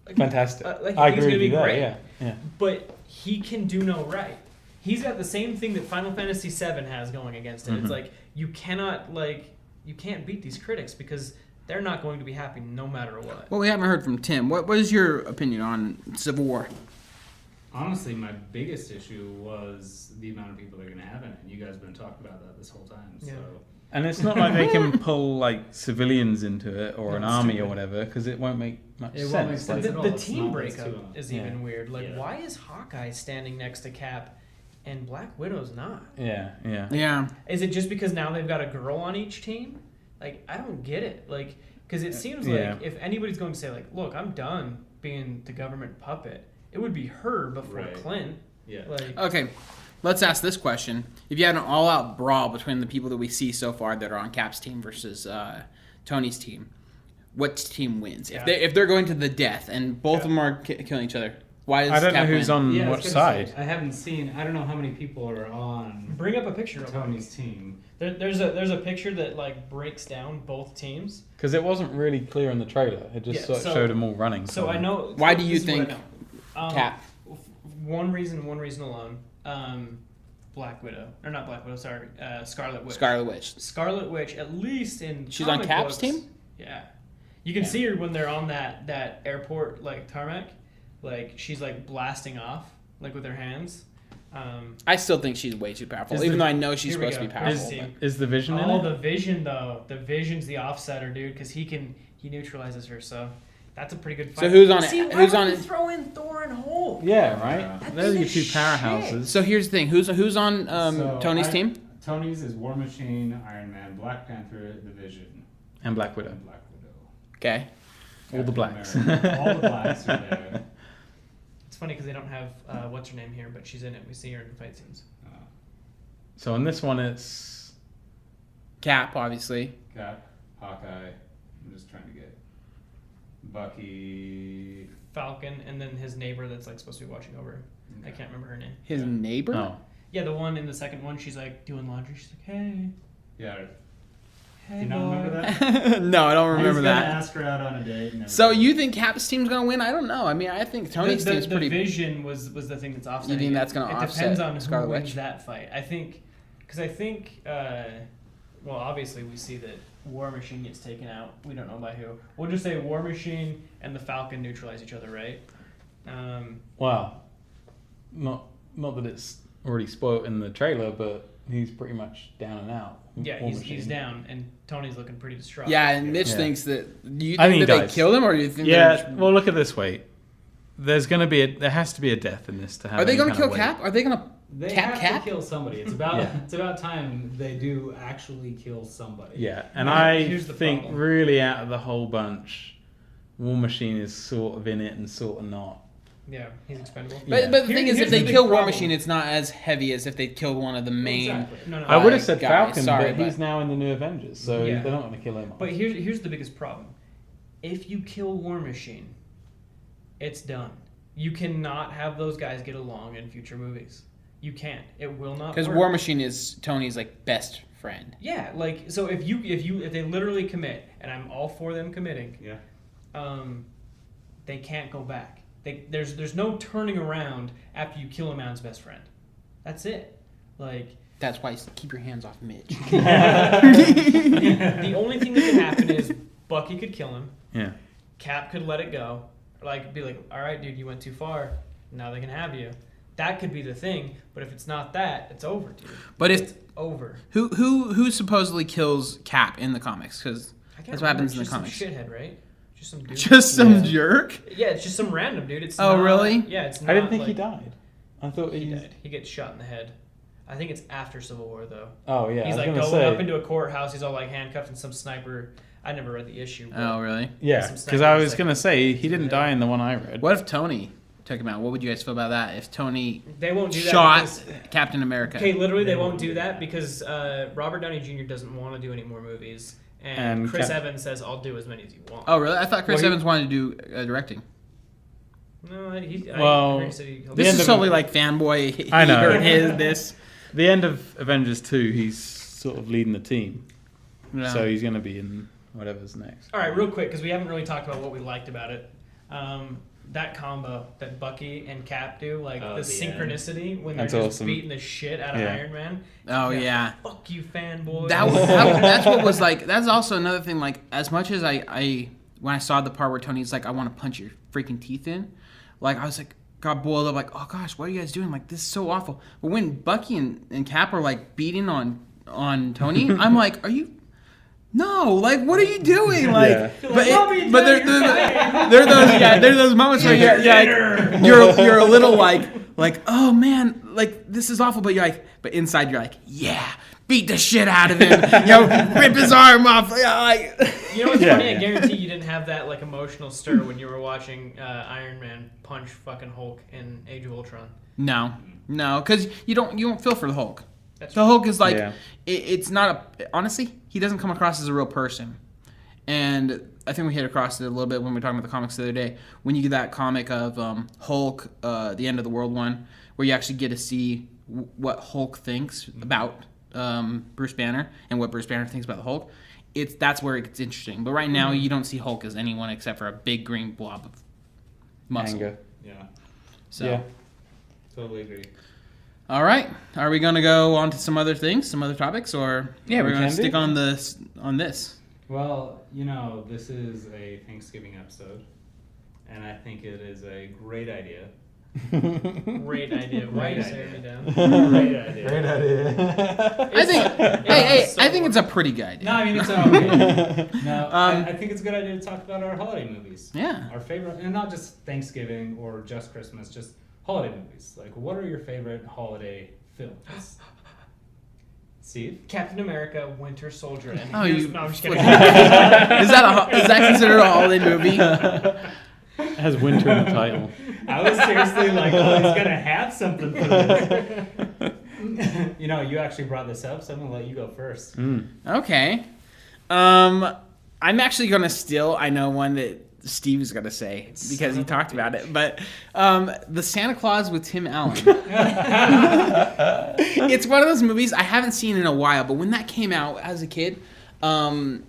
S4: like,
S1: Fantastic.
S4: like,
S1: I
S4: he's
S1: agree
S4: gonna
S1: with
S4: be
S1: you there.
S4: great.
S1: Yeah.
S4: But he can do no right. He's got the same thing that Final Fantasy VII has going against it. It's like you can't beat these critics because they're not going to be happy no matter what.
S3: Well, we haven't heard from Tim. What is your opinion on Civil War?
S2: Honestly, my biggest issue was the amount of people they're going to have in it. And you guys have been talking about that this whole time. So.
S4: Yeah.
S1: And it's not like they can pull like civilians into it or
S4: No,
S1: an
S4: it's
S1: army
S4: stupid.
S1: or whatever because it won't make much
S2: It
S1: sense.
S2: won't make
S1: Like,
S2: sense. at all.
S4: The
S2: It's
S4: team
S2: not those
S4: breakup
S2: two.
S4: is
S1: Yeah.
S4: even weird. Like,
S2: Yeah.
S4: why is Hawkeye standing next to Cap and Black Widow's not.
S3: Yeah.
S4: Is it just because now they've got a girl on each team? Like, I don't get it. Like, because it seems like if anybody's going to say, like, look, I'm done being the government puppet, it would be her before Clint.
S2: Yeah.
S4: Like,
S3: Okay, let's ask this question. If you had an all-out brawl between the people that we see so far that are on Cap's team versus Tony's team, what team wins? If they're going to the death and both of them are killing each other, why does
S1: I don't
S3: Cap
S1: know who's
S3: win?
S1: on
S2: I was
S1: what
S2: gonna
S1: side.
S2: say, I haven't seen. I don't know how many people are on
S4: bring up a picture of
S2: Tony's team.
S4: There's a picture that like breaks down both teams.
S1: Because it wasn't really clear in the trailer. It just sort of showed them all running.
S4: So I know.
S3: Why do you
S4: this is what
S3: think
S4: I know.
S3: Cap?
S4: One reason alone. Black Widow, or not Black Widow. Sorry, Scarlet Witch.
S3: Scarlet Witch.
S4: Scarlet Witch, at least in
S3: She's on
S4: comic
S3: Cap's
S4: books,
S3: team?
S4: Yeah. You can see her when they're on that airport like tarmac, like she's like blasting off like with her hands.
S3: I still think she's way too powerful,
S1: Is
S3: even
S1: the-
S3: though I know she's
S4: Here we
S3: supposed to be
S4: go.
S3: powerful.
S4: Is-
S3: but-
S1: Is the Vision in
S4: Oh,
S1: it?
S4: the Vision though. The Vision's the offsetter, dude, because he neutralizes her. So that's a pretty good fight.
S3: So who's on it?
S4: See, why
S3: Who's
S4: would
S3: on
S4: you
S3: it?
S4: throw in Thor and Hulk?
S1: Yeah, right?
S4: That'd
S1: Those are
S4: be
S1: your
S4: the
S1: two
S4: shit.
S1: powerhouses.
S3: So here's the thing. Who's on Tony's
S2: So
S3: team?
S2: Tony's is War Machine, Iron Man, Black Panther, The Vision,
S1: And Black Widow.
S2: and Black Widow.
S3: Okay.
S1: All the
S2: Captain
S1: blacks.
S2: America. All the blacks are there.
S4: It's funny because they don't have what's her name here, but she's in it. We see her in fight scenes.
S1: So in this one, it's...
S3: Cap, obviously.
S2: Cap, Hawkeye. I'm just trying to get Bucky.
S4: Falcon, and then his neighbor that's like supposed to be watching over him. I can't remember her name.
S3: His neighbor?
S1: Oh.
S4: Yeah, the one in the second one, she's like doing laundry. She's like, hey,
S2: Yeah.
S4: hey,
S2: Do you not
S4: boy.
S2: remember that?
S3: No, I don't
S2: I was
S3: remember
S2: gonna
S3: that.
S2: ask her out on a date. And
S3: So
S2: everything.
S3: you think Cap's team's gonna win? I don't know. I mean, I think Tony's team's
S4: the
S3: pretty.
S4: Vision was the thing that's offsetting.
S3: You think
S4: it.
S3: that's gonna
S4: It
S3: offset
S4: depends on
S3: Scarlet
S4: who wins
S3: Witch?
S4: that fight. I think, because well, obviously we see that War Machine gets taken out. We don't know by who. We'll just say War Machine and the Falcon neutralize each other, right?
S1: Well, not that it's already spoiled in the trailer, but he's pretty much down and out.
S4: Yeah,
S1: War
S4: he's
S1: Machine.
S4: down, and Tony's looking pretty distraught.
S3: Yeah, and Mitch
S1: Yeah.
S3: thinks that. Do you
S1: I
S3: think
S1: think
S3: that
S1: he
S3: they
S1: dies.
S3: killed him, or do you think?
S1: Yeah, well, look at this way. There has to be a death in this to have.
S3: Are they
S1: any
S3: gonna
S1: kind
S3: kill
S1: of weight.
S3: Cap? Are they gonna
S2: They
S3: Cap?
S2: have to kill somebody. It's about
S1: Yeah.
S2: it's about time they do actually kill somebody.
S1: Yeah, and
S4: Now,
S1: I
S4: here's the
S1: think
S4: problem.
S1: really out of the whole bunch, War Machine is sort of in it and sort of not.
S4: Yeah, he's expendable.
S3: But,
S1: Yeah.
S3: but the thing is,
S4: Here's
S3: if
S4: the
S3: they
S4: big
S3: kill War
S4: problem.
S3: Machine, it's not as heavy as if they killed one of the main.
S2: Exactly.
S4: No.
S1: I would have said
S3: guy,
S1: Falcon,
S3: sorry,
S1: but he's
S3: but-
S1: now in the new Avengers, so
S4: Yeah.
S1: they're not going to kill him. off.
S4: But here's the biggest problem. If you kill War Machine, it's done. You cannot have those guys get along in future movies. You can't. It will not.
S3: Because
S4: work.
S3: War Machine is Tony's like best friend.
S4: Yeah, like so if they literally commit, and I'm all for them committing,
S2: Yeah.
S4: they can't go back. There's no turning around after you kill a man's best friend. That's it. Like
S3: That's why keep your hands off Mitch.
S4: the only thing that could happen is Bucky could kill him.
S1: yeah.
S4: Cap could let it go. Like, be like, all right, dude, you went too far. Now they can have you. That could be the thing. But if it's not that, it's over, dude.
S3: But if
S4: It's over.
S3: who supposedly kills Cap in the comics? Because
S4: I can't
S3: that's what happens in the
S4: remember.
S3: comics.
S4: It's just some shithead, right? Just some dude.
S3: Just some
S1: Yeah.
S3: jerk.
S4: Yeah, it's just some random dude. It's
S3: Oh,
S4: not-
S3: really?
S4: Yeah, it's not.
S1: I didn't think
S4: like,
S1: he died. I thought
S4: He
S1: he's...
S4: died. He gets shot in the head. I think it's after Civil War, though.
S1: Oh, yeah.
S4: He's
S1: I was
S4: like
S1: gonna
S4: going
S1: say,
S4: up into a courthouse. He's all like handcuffed, and some sniper. I never read the issue. But
S3: Oh, really?
S1: Yeah,
S4: some
S1: because I
S4: snipers,
S1: was
S4: like,
S1: going to say, he didn't
S4: yeah.
S1: die in the one I read.
S3: What if Tony took him out? What would you guys feel about that? If Tony
S4: They won't do that.
S3: shot
S4: because-
S3: Captain America?
S4: Okay, literally, they
S2: They
S4: won't
S2: won't
S4: do
S2: do
S4: that
S2: that.
S4: because Robert Downey Jr. doesn't want to do any more movies, and
S1: And
S4: Chris
S1: Cap-
S4: Evans says, "I'll do as many as you want."
S3: Oh, really? I thought Chris
S1: Well, he-
S3: Evans wanted to do directing.
S4: No,
S1: Well,
S4: I heard he said he'll
S3: This
S1: end
S3: is
S1: of-
S3: totally like fanboy. He
S1: I know.
S3: heard this.
S1: The end of Avengers 2, he's sort of leading the team.
S3: No.
S1: So he's going to be in whatever's next.
S4: All right, real quick, because we haven't really talked about what we liked about it. That combo that Bucky and Cap do, like
S2: Oh,
S4: the
S2: the end.
S4: synchronicity when they're
S1: That's
S4: just
S1: awesome.
S4: beating the shit out of
S1: Yeah.
S4: Iron Man.
S3: Oh yeah.
S4: Fuck you, fanboy.
S3: That's what was like. That's also another thing. Like as much as I when I saw the part where Tony's like, I want to punch your freaking teeth in, like I was like, got boiled up. Like, oh gosh, what are you guys doing? Like this is so awful. But when Bucky and Cap are like beating on Tony, I'm like, are you? No, like what are you doing? Like,
S1: Yeah.
S3: but they're those moments where you're a little like, like, oh man, like this is awful, but but inside you're like, yeah, beat the shit out of him, rip his arm off, like.
S4: You know what's funny? I guarantee you didn't have that like emotional stir when you were watching Iron Man punch fucking Hulk in Age of Ultron.
S3: No, because you don't feel for the Hulk.
S4: That's
S3: the Hulk is like,
S1: Yeah.
S3: it's not honestly, he doesn't come across as a real person. And I think we hit across it a little bit when we were talking about the comics the other day. When you get that comic of Hulk, the End of the World one, where you actually get to see what Hulk thinks about Bruce Banner and what Bruce Banner thinks about the Hulk, that's where it gets interesting. But right now, you don't see Hulk as anyone except for a big green blob of muscle.
S1: Anger.
S2: Yeah,
S3: So,
S1: Yeah.
S2: totally agree.
S3: all right, are we going to go on to some other things, some other topics, or
S1: Yeah,
S3: we're
S1: we
S3: going to
S1: can do.
S3: stick on this?
S2: Well, this is a Thanksgiving episode, and I think it is a great idea.
S4: Great idea. Why
S2: Great
S4: you
S2: idea.
S4: say me down?
S2: Great idea.
S1: Great idea.
S3: I think,
S4: so
S3: I think it's a pretty good idea.
S2: No, I mean it's okay. No,
S3: Um,
S2: I think it's a good idea to talk about our holiday movies.
S3: Yeah.
S2: Our favorite, and not just Thanksgiving or just Christmas, just holiday movies. Like, what are your favorite holiday films? Steve?
S4: Captain America, Winter Soldier, and
S3: Oh,
S4: here's-
S3: you-
S4: no, I'm just kidding.
S3: is that considered a holiday movie?
S1: It has winter in the title.
S2: I was seriously like, oh, he's gonna have something for this. You actually brought this up, so I'm gonna let you go first.
S3: Okay. I'm actually gonna steal. I know one that Steve is gonna say because he talked about it, but the Santa Claus with Tim Allen. It's one of those movies I haven't seen in a while, but when that came out as a kid, I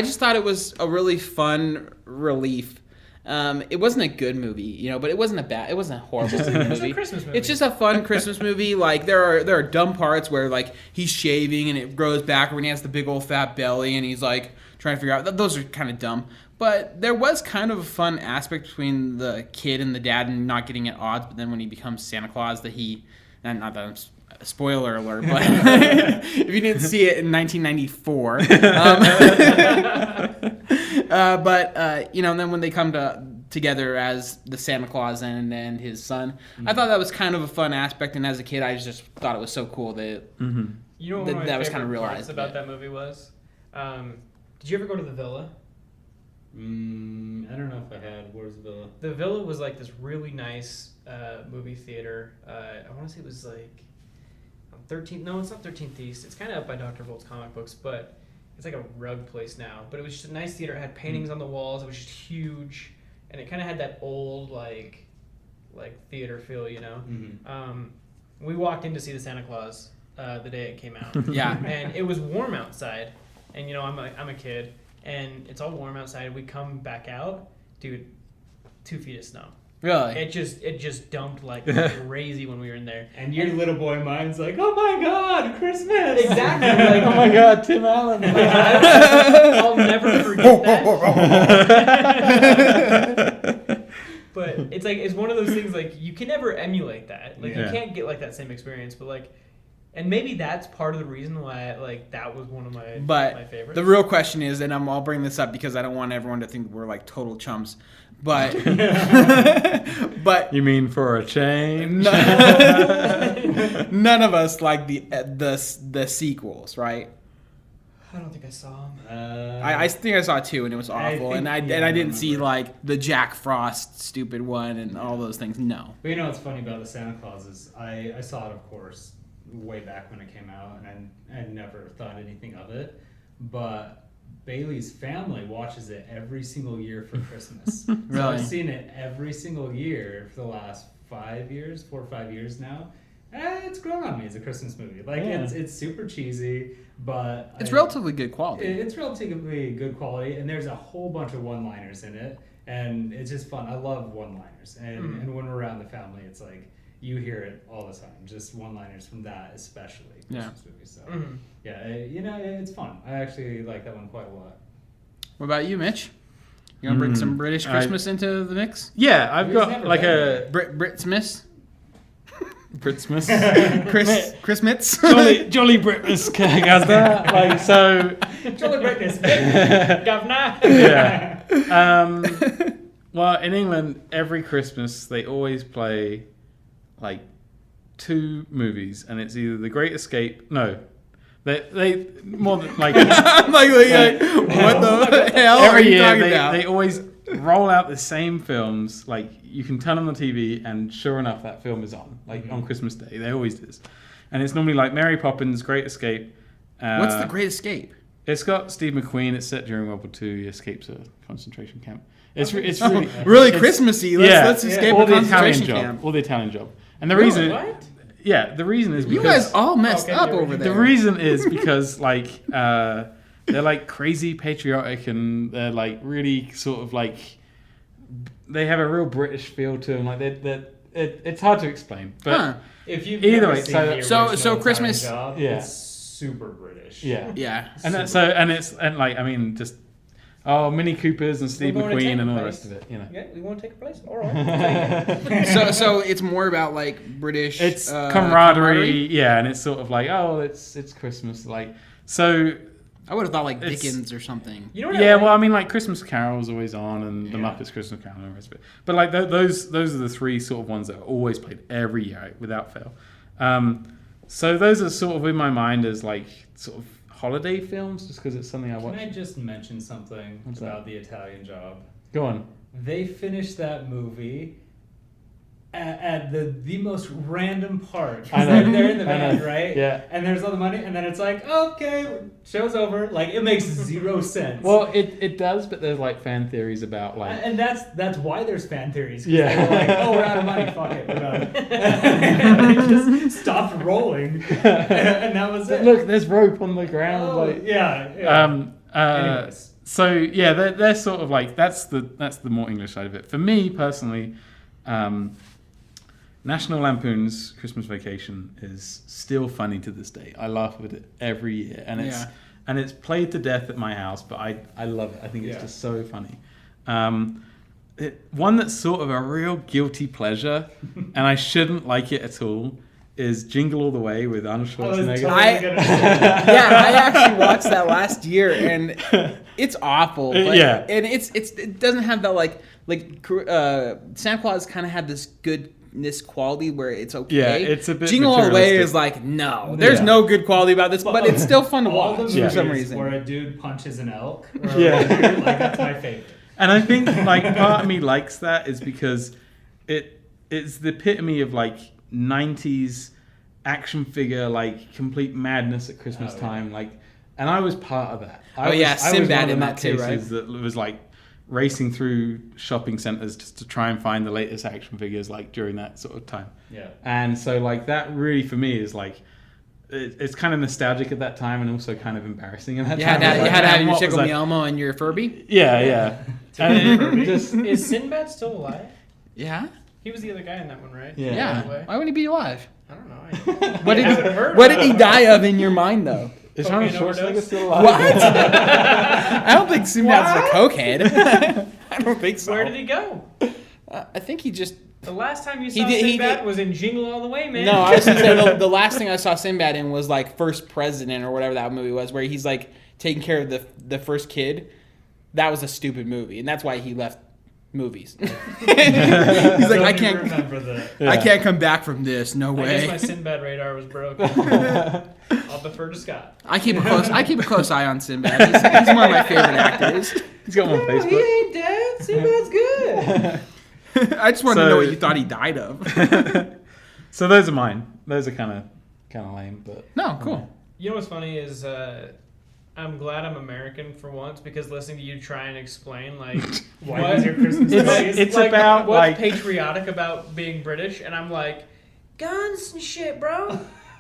S3: just thought it was a really fun relief. It wasn't a good movie, but it wasn't it wasn't a horrible movie.
S4: a Christmas movie.
S3: It's just a fun Christmas movie. Like there are dumb parts where like he's shaving and it grows back, or when he has the big old fat belly and he's like trying to figure out. Those are kind of dumb. But there was kind of a fun aspect between the kid and the dad and not getting at odds. But then when he becomes Santa Claus, not that I'm spoiler alert, but if you didn't see it in 1994, and then when they come together as the Santa Claus and his son, I thought that was kind of a fun aspect. And as a kid, I just thought it was so cool that
S4: You know what one of my
S3: that was
S4: favorite
S3: kinda realized
S4: parts about
S3: it.
S4: that movie was? Did you ever go to the Villa?
S2: I don't know if I had. Where's the Villa?
S4: The Villa was like this really nice movie theater. I want to say it was like on 13th. No, it's not 13th East. It's kind of up by Dr. Volt's comic books, but it's like a rug place now. But it was just a nice theater. It had paintings on the walls. It was just huge, and it kind of had that old like theater feel, We walked in to see the Santa Claus the day it came out.
S3: Yeah.
S4: And it was warm outside, and I'm a kid, and it's all warm outside. We come back out, dude, 2 feet of snow.
S3: really.
S4: It just dumped like crazy when we were in there.
S2: And your little boy mind's like, oh my god, Christmas!
S4: Exactly. Like,
S1: Oh my God, Tim Allen.
S4: I'll never forget that. But it's one of those things like you can never emulate that. Like
S1: Yeah.
S4: you can't get like that same experience. But like, and maybe that's part of the reason why that was one of my
S3: But
S4: favorites.
S3: the real question is, and I'll bring this up because I don't want everyone to think we're like total chums, but
S1: You mean for a change?
S3: none of us like the sequels, right?
S4: I don't think I saw him.
S3: I think I saw 2 and it was
S2: I
S3: awful,
S2: think-
S3: and I
S2: yeah, I
S3: didn't see
S2: remember.
S3: like the Jack Frost stupid one and all those things. No.
S2: But what's funny about the Santa Claus is I saw it, of course, way back when it came out, and I never thought anything of it. But Bailey's family watches it every single year for Christmas. So
S3: Really?
S2: I've seen it every single year for the last 4 or 5 years now. It's grown on me as a Christmas movie. Like
S1: Yeah.
S2: it's super cheesy, but
S3: It's relatively good quality.
S2: It's relatively good quality, and there's a whole bunch of one-liners in it, and it's just fun. I love one-liners, and when we're around the family, it's like you hear it all the time. Just one-liners from that, especially Christmas movies. So it's fun. I actually like that one quite a lot.
S3: What about you, Mitch? You want to bring some British Christmas into the mix?
S1: Yeah, I've
S2: He's
S1: got
S2: never
S1: like
S2: been
S1: a
S3: Brit Smiths?
S1: Britmas.
S3: Chris Mitts?
S1: Jolly Britmas, how's that? Like, so,
S2: Jolly Brightness.
S4: Governor.
S1: yeah. Well, in England, every Christmas they always play like 2 movies, and it's either The Great Escape. No, they more than like
S3: I'm like, what the hell are
S1: every
S3: you
S1: year
S3: talking about?
S1: they always roll out the same films. Like you can turn on the TV, and sure enough, that film is on. Like on Christmas Day, they always is, and it's normally like Mary Poppins, Great Escape.
S3: What's The Great Escape?
S1: It's got Steve McQueen. It's set during World War II. He escapes a concentration camp. It's really
S3: Really
S1: it's-
S3: Christmassy. Let's escape
S1: or
S3: a
S1: the Italian
S3: concentration
S1: job,
S3: camp.
S1: or the Italian job. And the
S4: Really?
S1: reason,
S4: What?
S1: yeah, the reason is
S3: You
S1: because
S3: guys all messed
S4: Okay,
S3: up
S4: there we
S3: over
S4: go.
S3: there.
S1: the reason is because like they're like crazy patriotic, and they're like really sort of like they have a real British feel to them. Like it's hard to explain, but
S3: Huh.
S2: If you've
S1: Either
S2: never
S1: way,
S2: seen
S1: so-
S2: the
S3: so
S2: original
S3: Christmas-
S2: Italian Job,
S1: Yeah.
S2: it's super British.
S1: yeah,
S3: Yeah.
S1: and that, so and it's and like I mean just Mini Coopers and Steve
S4: We're going to
S1: McQueen
S4: take
S1: and all the
S4: place.
S1: rest of it, you know.
S4: Yeah, we want to take a place. All right.
S3: So it's more about like British.
S1: It's camaraderie, yeah, and it's sort of like it's Christmas, like so.
S3: I would have thought like
S1: It's-
S3: Dickens or something.
S4: You know what?
S1: Yeah,
S4: I
S1: well, I mean, like Christmas Carol is always on, and the
S2: Yeah.
S1: Muppets Christmas Carol and the rest of it. But like those are the 3 sort of ones that are always played every year without fail. So those are sort of in my mind as like sort of holiday films, just because it's something I watch.
S2: Can I just mention something
S1: What's that?
S2: about the Italian Job?
S1: Go on.
S2: They finished that movie at the most random part. 'Cause
S1: I know.
S2: They're in the
S1: I
S2: van,
S1: know.
S2: right?
S1: Yeah.
S2: And there's all the money, and then it's like, okay, show's over. Like, it makes 0 sense.
S1: Well, it does, but there's like fan theories about like.
S2: And that's why there's fan theories. 'Cause
S1: Yeah.
S2: They were like, oh, we're out of money. Fuck it. We're done. And they just stopped rolling. And that was it.
S1: Look, there's rope on the ground.
S2: Oh,
S1: like,
S2: yeah. Anyways.
S1: So yeah, they're sort of like that's the more English side of it. For me personally, National Lampoon's Christmas Vacation is still funny to this day. I laugh at it every year, and it's played to death at my house. But I love it. I think it's just so funny. One that's sort of a real guilty pleasure, and I shouldn't like it at all, is Jingle All the Way with Arnold Schwarzenegger.
S3: Yeah, I actually watched that last year, and it's awful. But,
S1: Yeah.
S3: and it doesn't have that like Santa Claus kind of had this goodness quality where it's okay.
S1: Yeah, it's a bit
S3: Jingle All the Way
S1: materialistic.
S3: is like no, there's
S1: Yeah.
S3: no good quality about this, but it's still fun to
S2: All
S3: watch
S2: the
S3: for some
S2: movies
S3: reason.
S2: where a dude punches an elk. Or
S1: Yeah.
S2: like that's my favorite.
S1: And I think like part of me likes that is because it's the epitome of like 90s action figure like complete madness at Christmas time, like, and I was part of that. I was
S3: Sinbad
S1: one of
S3: in
S1: the
S3: that too, right?
S1: nutcases that was like racing through shopping centers just to try and find the latest action figures like during that sort of time.
S2: Yeah.
S1: And so like that really for me is like it's kind of nostalgic at that time and also kind of embarrassing at that
S3: You
S1: time.
S3: had to
S1: Like,
S3: have
S1: man,
S3: your
S1: what was
S3: Tickle
S1: I-
S3: Me Elmo and your Furby.
S1: Yeah. And it just
S4: Is Sinbad still alive?
S3: Yeah.
S4: He was the other guy in that one, right?
S1: Yeah.
S3: Yeah.
S4: By the way.
S3: Why would he be alive?
S4: I don't know.
S3: What did
S4: haven't heard
S3: what
S4: about
S3: did he
S4: it.
S3: die of in your mind though?
S1: is Arnold
S4: Cocaine
S1: Schwarzenegger
S4: overdose?
S1: still alive?
S3: What? I don't think Sinbad's a cokehead. I don't think so.
S4: Where did he go?
S3: I think he just.
S4: The last time you
S3: He
S4: saw
S3: did- he
S4: Sinbad
S3: did-
S4: was in Jingle All the Way, man.
S3: No, I was gonna say the last thing I saw Sinbad in was like First President or whatever that movie was, where he's like taking care of the first kid. That was a stupid movie, and that's why he left movies. He's like, I can't,
S2: remember the.
S3: I can't come back from this. No
S4: I guess my
S3: way.
S4: Sinbad radar was broken. I'll defer to Scott.
S3: I keep a close eye on Sinbad. He's one of my favorite actors.
S1: He's got one on Facebook.
S4: ain't dead. Sinbad's good.
S3: I just wanted to
S1: So-
S3: know what you thought he died of.
S1: So those are mine. Those are kind of lame, but
S3: No, cool.
S4: You know what's funny is I'm glad I'm American for once because listening to you try and explain like
S2: Why
S4: what-
S2: was your Christmas
S1: It's-
S2: movie?
S1: it's about,
S4: what's
S1: like-
S4: patriotic about being British, and I'm like, guns and shit, bro.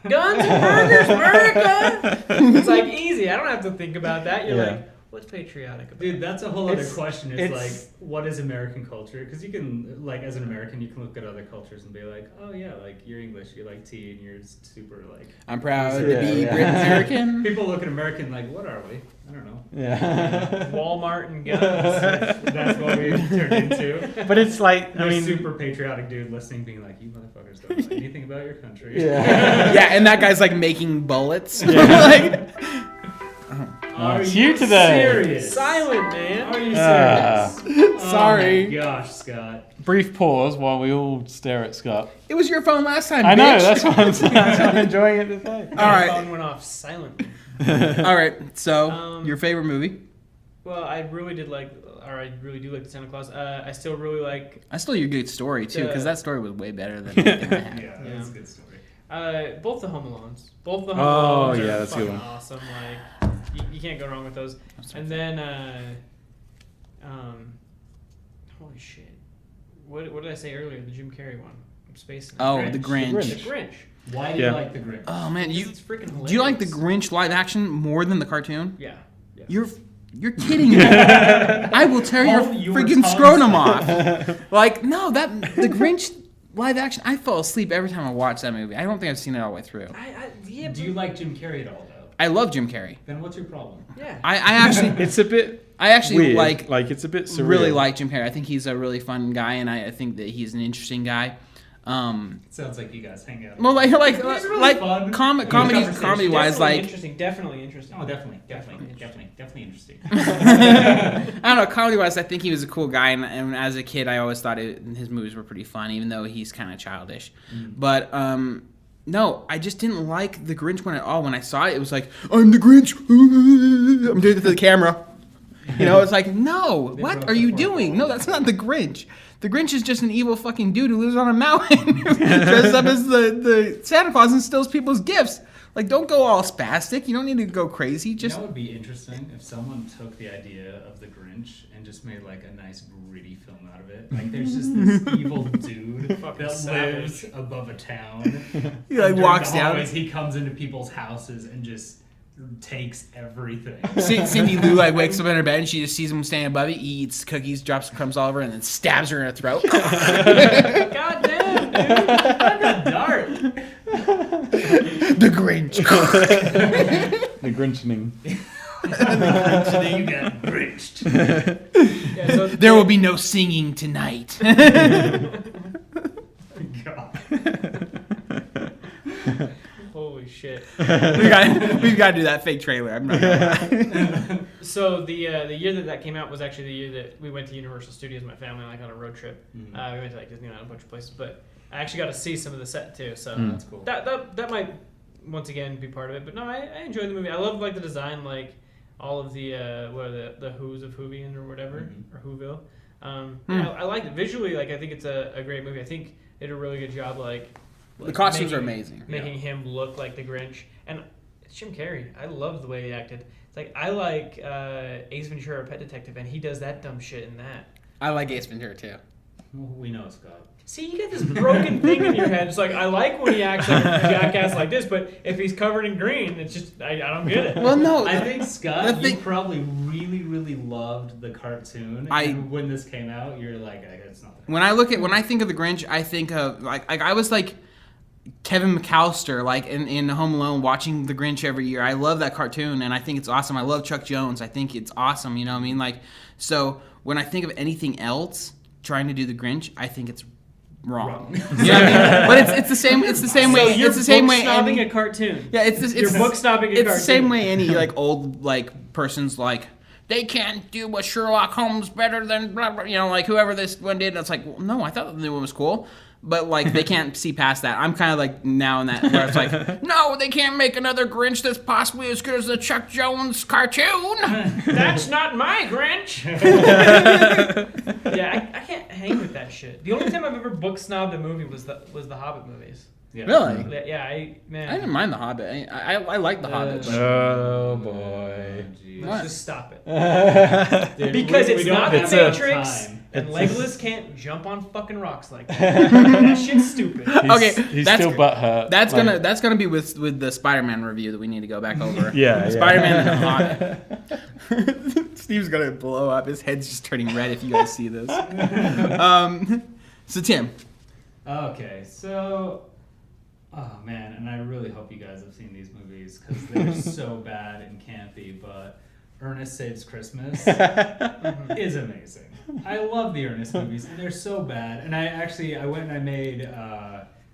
S4: Guns and burgers, America. It's like easy. I don't have to think about that. You're
S1: Yeah.
S4: like, what's patriotic about?
S2: Dude, that's a whole other
S1: It's-
S2: question. It's
S1: it's-
S2: like, what is American culture? Because you can, like, as an American, you can look at other cultures and be like, oh yeah, like you're English, you like tea, and you're super like.
S3: I'm proud
S1: Yeah,
S3: to be
S1: yeah.
S3: British American.
S2: People look at American like, what are we? I don't know.
S1: yeah.
S4: Walmart and guns.
S2: That's what we turned into.
S1: But it's like
S2: The
S1: I mean,
S2: super patriotic dude listening, being like, you motherfuckers don't know anything about your country.
S1: yeah.
S3: Yeah, and that guy's like making bullets.
S1: Yeah.
S3: Like,
S2: Are
S1: it's
S2: you
S1: you today.
S2: serious?
S4: Silent, man.
S2: Are you
S1: Ah.
S2: serious?
S3: Sorry.
S2: Oh my gosh, Scott.
S1: Brief pause while we all stare at Scott.
S3: It was your phone last time,
S1: I know,
S3: bitch.
S1: that's what I'm saying. That's why I'm enjoying it today.
S3: All right.
S4: My phone went off silently.
S3: All right. So,
S4: Your
S3: favorite movie?
S4: Well, I really do like the Santa Claus. I still really like.
S3: I stole your good story too, because that story was way better than anything I had.
S2: Yeah, that's a good story.
S4: Both the Home Alones. Both the Home
S1: Oh,
S4: Alones
S1: yeah,
S4: are
S1: that's a good
S4: fucking
S1: one.
S4: awesome. Like, you can't go wrong with those. And then, holy shit. What did I say earlier? The Jim Carrey one. I'm spacing.
S3: Oh, The Grinch.
S4: The Grinch.
S2: Why do you like the Grinch?
S3: Oh man,
S4: It's freaking hilarious.
S3: do you like the Grinch live action more than the cartoon?
S4: Yeah.
S3: You're kidding me. I will tear your
S2: Your
S3: freaking
S2: tongue
S3: scrotum off. Like, no, the Grinch live action, I fall asleep every time I watch that movie. I don't think I've seen it all the way through.
S2: Do you like Jim Carrey at all, though?
S3: I love Jim Carrey.
S2: Then what's your problem?
S4: Yeah.
S3: I actually
S1: It's a bit
S3: I actually
S1: weird.
S3: like
S1: it's a bit surreal.
S3: really like Jim Carrey. I think he's a really fun guy, and I think that he's an interesting guy.
S2: It sounds like you guys hang out.
S3: Well, like
S2: fun.
S3: comedy
S4: Definitely
S3: wise, like
S4: interesting. Definitely interesting.
S2: Oh, definitely interesting.
S3: I don't know, comedy wise, I think he was a cool guy, and as a kid, I always thought his movies were pretty fun, even though he's kind of childish. But no, I just didn't like the Grinch one at all. When I saw it, it was like, I'm the Grinch. I'm doing it to the camera. You know, it's like, no, what are you doing? No, that's not the Grinch. The Grinch is just an evil fucking dude who lives on a mountain, who dresses up as the Santa Claus and steals people's gifts. Like, don't go all spastic. You don't need to go crazy. Just
S2: You know what would be interesting if someone took the idea of the Grinch and just made like a nice gritty film out of it. Like there's just this evil dude that lives above a town.
S3: He like
S2: During
S3: walks
S2: the
S3: down.
S2: hallways, he comes into people's houses and just takes everything.
S3: Cindy Lou like wakes up in her bed and she just sees him standing above it, eats cookies, drops crumbs all over, and then stabs her in the throat.
S4: God damn, dude. I'm a dart.
S3: The Grinch.
S1: The Grinching.
S2: Today you got Grinched.
S4: Yeah, so
S3: There will be no singing tonight.
S2: God.
S4: Holy shit.
S3: We've got to do that fake trailer. I'm not gonna lie.
S4: So the year that came out was actually the year that we went to Universal Studios, my family, like on a road trip. We went to like Disneyland, a bunch of places, but I actually got to see some of the set too. So
S2: That's cool.
S4: that might once again be part of it. But no, I enjoyed the movie. I love like the design, like all of the the Who's of Whovian or whatever or Whoville. I liked it visually. Like I think it's a great movie. I think they did a really good job. Like
S3: The costumes are amazing.
S4: making him look like the Grinch, and it's Jim Carrey. I love the way he acted. It's like I like Ace Ventura: Pet Detective, and he does that dumb shit in that.
S3: I like Ace Ventura too.
S2: Well, we know, Scott.
S4: See, you get this broken thing in your head. It's like I like when he acts like a jackass like this, but if he's covered in green, it's just I don't get it.
S3: Well, no.
S2: I think, Scott,
S3: the
S2: you
S3: thing-
S2: probably really, really loved the cartoon. And when this came out, you're like, it's not that.
S3: When I think of the Grinch, I think of like I was like Kevin McAllister, like in Home Alone, watching the Grinch every year. I love that cartoon, and I think it's awesome. I love Chuck Jones. I think it's awesome. You know what I mean? Like, so when I think of anything else trying to do the Grinch, I think it's wrong. You know what I mean? But it's the same. It's the same
S4: So
S3: way.
S4: you're
S3: It's the same way.
S4: book-snobbing
S3: any-
S4: a cartoon.
S3: Yeah, it's
S4: You're book-snobbing a cartoon.
S3: It's the same way any like old like person's like they can't do what Sherlock Holmes better than blah, blah, you know, like whoever this one did. And it's like, well, no, I thought the new one was cool. But like they can't see past that. I'm kind of like now in that where it's like, no, they can't make another Grinch that's possibly as good as the Chuck Jones cartoon.
S4: That's not my Grinch. Yeah, I can't hang with that shit. The only time I've ever book snobbed a movie was the Hobbit movies.
S2: Yeah.
S3: Really?
S4: Yeah,
S3: I didn't mind the Hobbit. I like the Hobbit. But
S1: Oh boy.
S2: Geez.
S4: Let's just stop it.
S2: Dude,
S4: Because
S2: we
S4: it's
S2: don't
S4: not the
S2: have enough
S4: Matrix,
S2: time.
S4: and Legolas can't jump on fucking rocks like that. That shit's stupid.
S3: Okay,
S1: He's
S3: that's-
S1: still butthurt.
S3: That's
S1: Like,
S3: gonna be with the Spider-Man review that we need to go back over.
S1: Yeah,
S3: Spider-Man and Hobbit. Steve's gonna blow up. His head's just turning red if you guys see this. So Tim,
S2: Okay, so, oh man, and I really hope you guys have seen these movies because they're so bad and campy, but Ernest Saves Christmas is amazing. I love the Ernest movies, and they're so bad. And I went and I made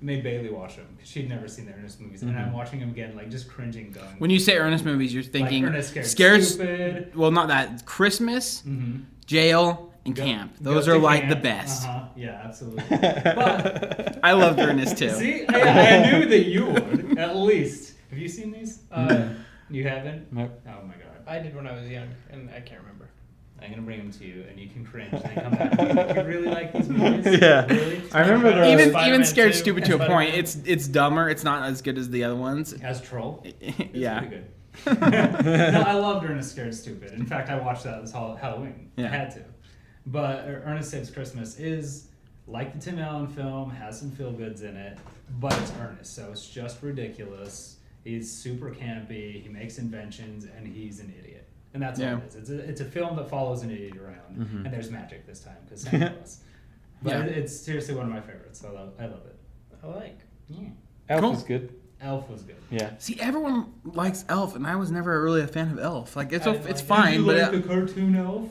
S2: made Bailey watch them because she'd never seen the Ernest movies, and I'm watching them again, like just cringing, going.
S3: When you say Ernest movies, you're thinking
S2: like Ernest Scared Stupid.
S3: Well, not that. Christmas, Jail, and Camp. Those are like the best.
S2: Yeah, absolutely. But
S3: I loved Ernest too.
S2: see, I knew that you would at least. Have you seen these? You haven't?
S1: Nope.
S2: Oh my god.
S4: I did when I was young, and I can't remember.
S2: I'm gonna bring them to you, and you can cringe. And then come back. You really like these movies?
S1: Yeah.
S2: Really?
S1: I remember there
S3: Even
S1: was-
S4: Spider-Man
S3: Scared
S4: 2,
S3: Stupid to a
S4: Spider-Man.
S3: point. It's dumber. It's not as good as the other ones.
S2: As Troll. It's
S3: Yeah.
S2: pretty good. No, I loved Ernest Scared Stupid. In fact, I watched that this Halloween. I
S3: Yeah.
S2: had to. But Ernest Saves Christmas is like the Tim Allen film, has some feel goods in it, but it's Ernest, so it's just ridiculous. He's super campy. He makes inventions, and he's an idiot. And that's all
S3: Yeah.
S2: it is. It's a film that follows an idiot around, and there's magic this time because Santa Claus. But
S3: Yeah.
S2: it's seriously one of my favorites. I love it.
S4: I like.
S2: Yeah.
S1: Elf
S3: Cool.
S1: was good.
S2: Elf was good.
S1: Yeah.
S3: See, everyone likes Elf, and I was never really a fan of Elf. Like it's
S4: I didn't
S3: it's
S4: like it.
S3: fine,
S2: Did you
S3: but
S2: like the cartoon Elf?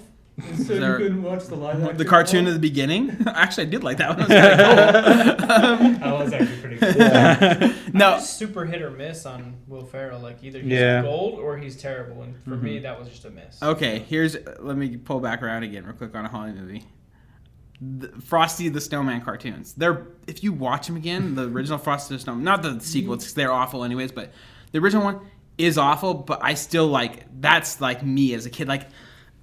S2: Instead
S3: there-
S2: you couldn't watch the live action
S3: the cartoon
S2: Elf?
S3: at the beginning. Actually, I did like that one. It was kind of
S2: That was actually pretty good.
S3: cool. No,
S4: I'm just super hit or miss on Will Ferrell. Like either he's
S1: Yeah.
S4: gold or he's terrible, and for me that was just a miss.
S3: okay. Let me pull back around again real quick on a Hollywood movie. Frosty the Snowman cartoons. If you watch them again, the original Frosty the Snowman, not the sequels, 'cause they're awful anyways, but the original one is awful. But I still like that's like me as a kid. Like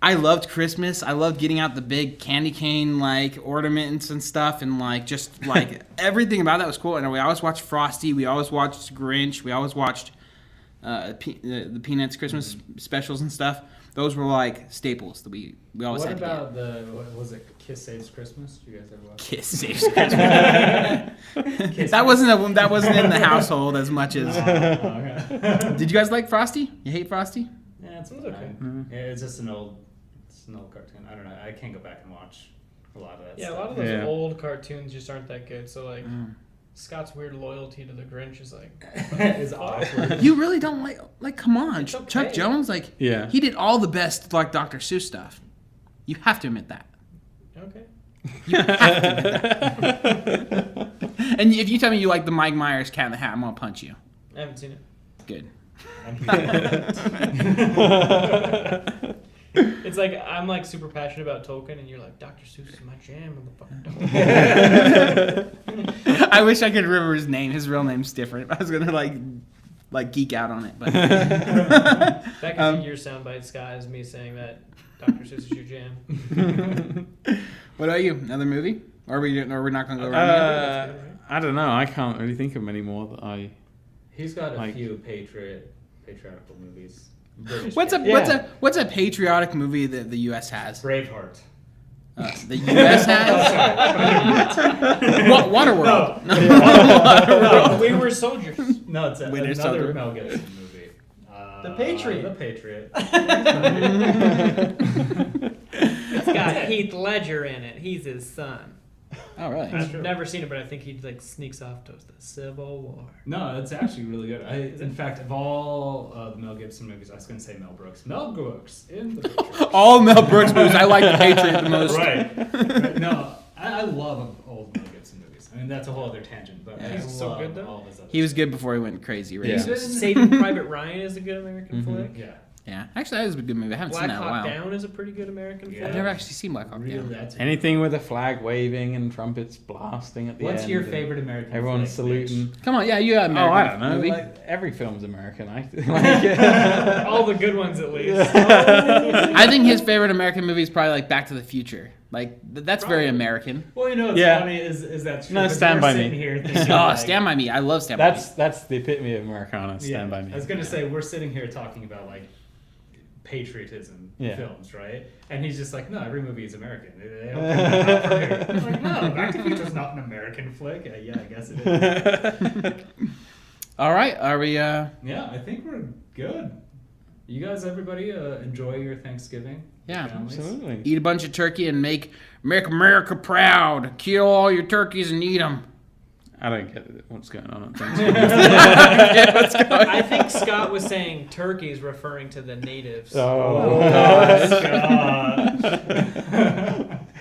S3: I loved Christmas. I loved getting out the big candy cane like ornaments and stuff, and like just like everything about that was cool. And we always watched Frosty. We always watched Grinch. We always watched the Peanuts Christmas specials and stuff. Those were like staples that we always
S2: What
S3: had to
S2: about what was it? Kiss Saves Christmas? Did you guys ever watch?
S3: get. Kiss Saves Christmas. that wasn't in the household as much as.
S2: Okay.
S3: Did you guys like Frosty? You hate Frosty?
S2: Yeah, it's
S4: okay.
S2: okay. Yeah, it's just an old cartoon. I don't know. I can't go back and watch a lot of that.
S4: Yeah, a
S2: stuff.
S4: lot of those
S1: Yeah.
S4: old cartoons just aren't that good. So like Scott's weird loyalty to the Grinch is like
S2: It's awkward.
S3: You really don't like come on,
S4: It's okay.
S3: Chuck Jones like
S1: Yeah.
S3: he did all the best like Dr. Seuss stuff. You have to admit that.
S4: okay.
S3: You have to admit that. And if you tell me you like the Mike Myers Cat in the Hat, I'm gonna punch you.
S4: I haven't seen it.
S3: Good.
S4: It's like I'm like super passionate about Tolkien, and you're like Dr. Seuss is my jam, motherfucker.
S3: I wish I could remember his name. His real name's different. I was gonna like geek out on it, but
S4: That could be your soundbite, Scott, is me saying that Dr. Seuss is your jam.
S3: what about you? Another movie? Or are we not gonna go around?
S4: That's good, right?
S1: I don't know. I can't really think of many more that I.
S2: He's got a
S1: Like-
S2: few patriotical movies. British
S3: What's
S2: patriotic.
S3: a patriotic movie that the U.S. has?
S2: Braveheart.
S3: The U.S. has Waterworld.
S2: No,
S4: We were soldiers.
S2: no, it's
S3: Winter
S2: another
S3: Soldier.
S2: Mel Gibson movie.
S4: The Patriot.
S2: The Patriot.
S4: It's got Heath Ledger in it. He's his son.
S3: Oh, really?
S2: That's
S4: I've
S2: true.
S4: never seen it, but I think he like sneaks off to the Civil War.
S2: No, it's actually really good. In fact, of all the Mel Gibson movies, I was going to say Mel Brooks. Mel Brooks in The Patriot.
S3: All Mel Brooks movies. I like The Patriot the most.
S2: Right. No, I love old Mel Gibson movies. I mean, that's a whole other tangent, but
S3: Yeah.
S2: I
S4: He's so
S2: love
S4: good, though.
S2: all of his other
S3: He was
S2: stuff.
S3: good before he went crazy. Right?
S1: Yeah.
S4: Saving Private Ryan is a good American flick.
S2: Yeah.
S3: Yeah. Actually, that was a good movie. I haven't
S4: Black
S3: seen that in a
S4: Hawk
S3: while.
S4: Down is a pretty good American
S2: Yeah.
S4: flick.
S3: I've never actually seen Black Hawk
S2: Really,
S3: Down.
S2: that's
S1: Anything with a flag waving and trumpets blasting at the end.
S2: What's your
S1: and
S2: favorite American
S1: Everyone's
S2: flick,
S1: saluting.
S3: Come on, yeah, you got
S1: Oh, I don't
S3: American
S1: know.
S3: movie.
S1: Like, every film's American. Like,
S4: All the good ones, at least.
S3: I think his favorite American movie is probably like Back to the Future. Like that's very
S4: Probably.
S3: American.
S2: Well, you know what's
S1: Yeah.
S2: funny is that true.
S1: No,
S2: but
S1: Stand
S2: we're
S1: By
S2: sitting
S1: Me.
S2: Here thinking,
S3: Oh,
S2: like,
S3: Stand By Me. I love Stand By Me.
S1: that's the epitome of Americana. Stand
S2: yeah,
S1: by me.
S2: I was gonna say we're sitting here talking about like patriotism
S1: Yeah.
S2: films, right? And he's just like, no, every movie is American. They don't come from here. I'm like, no, Back to the Future's not an American flick. Yeah, I guess it is.
S3: All right, are we?
S2: Yeah, I think we're good. You guys, everybody, enjoy your Thanksgiving. with
S3: Yeah,
S2: families.
S1: Absolutely.
S3: Eat a bunch of turkey and make America proud. Kill all your turkeys and eat them.
S1: I don't get what's going on at Thanksgiving.
S4: I think Scott was saying turkeys referring to the natives.
S1: Oh,
S2: gosh.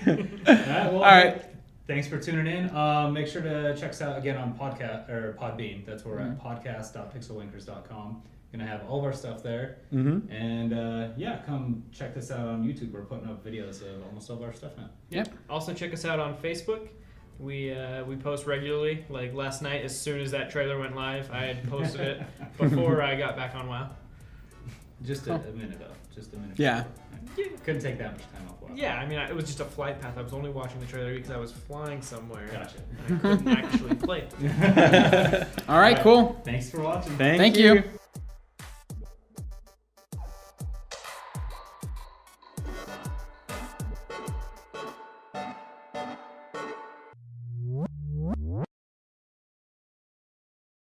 S2: All right, well,
S3: All right.
S2: Thanks for tuning in. Make sure to check us out again on podcast or Podbean. That's where we're at podcast.pixelwankers.com. Gonna have all of our stuff there.
S1: Mm-hmm.
S2: And yeah, come check this out on YouTube. We're putting up videos of almost all of our stuff now.
S3: Yep.
S4: Also check us out on Facebook. We post regularly. Like last night, as soon as that trailer went live, I had posted it before I got back on WoW.
S2: Just a minute though. Just a minute.
S3: Yeah.
S2: Couldn't take that much time off. WoW.
S4: Yeah, I mean, it was just a flight path. I was only watching the trailer because I was flying somewhere.
S2: Gotcha.
S4: And I couldn't actually play it.
S3: All right, cool.
S2: Thanks for watching.
S3: Thank you.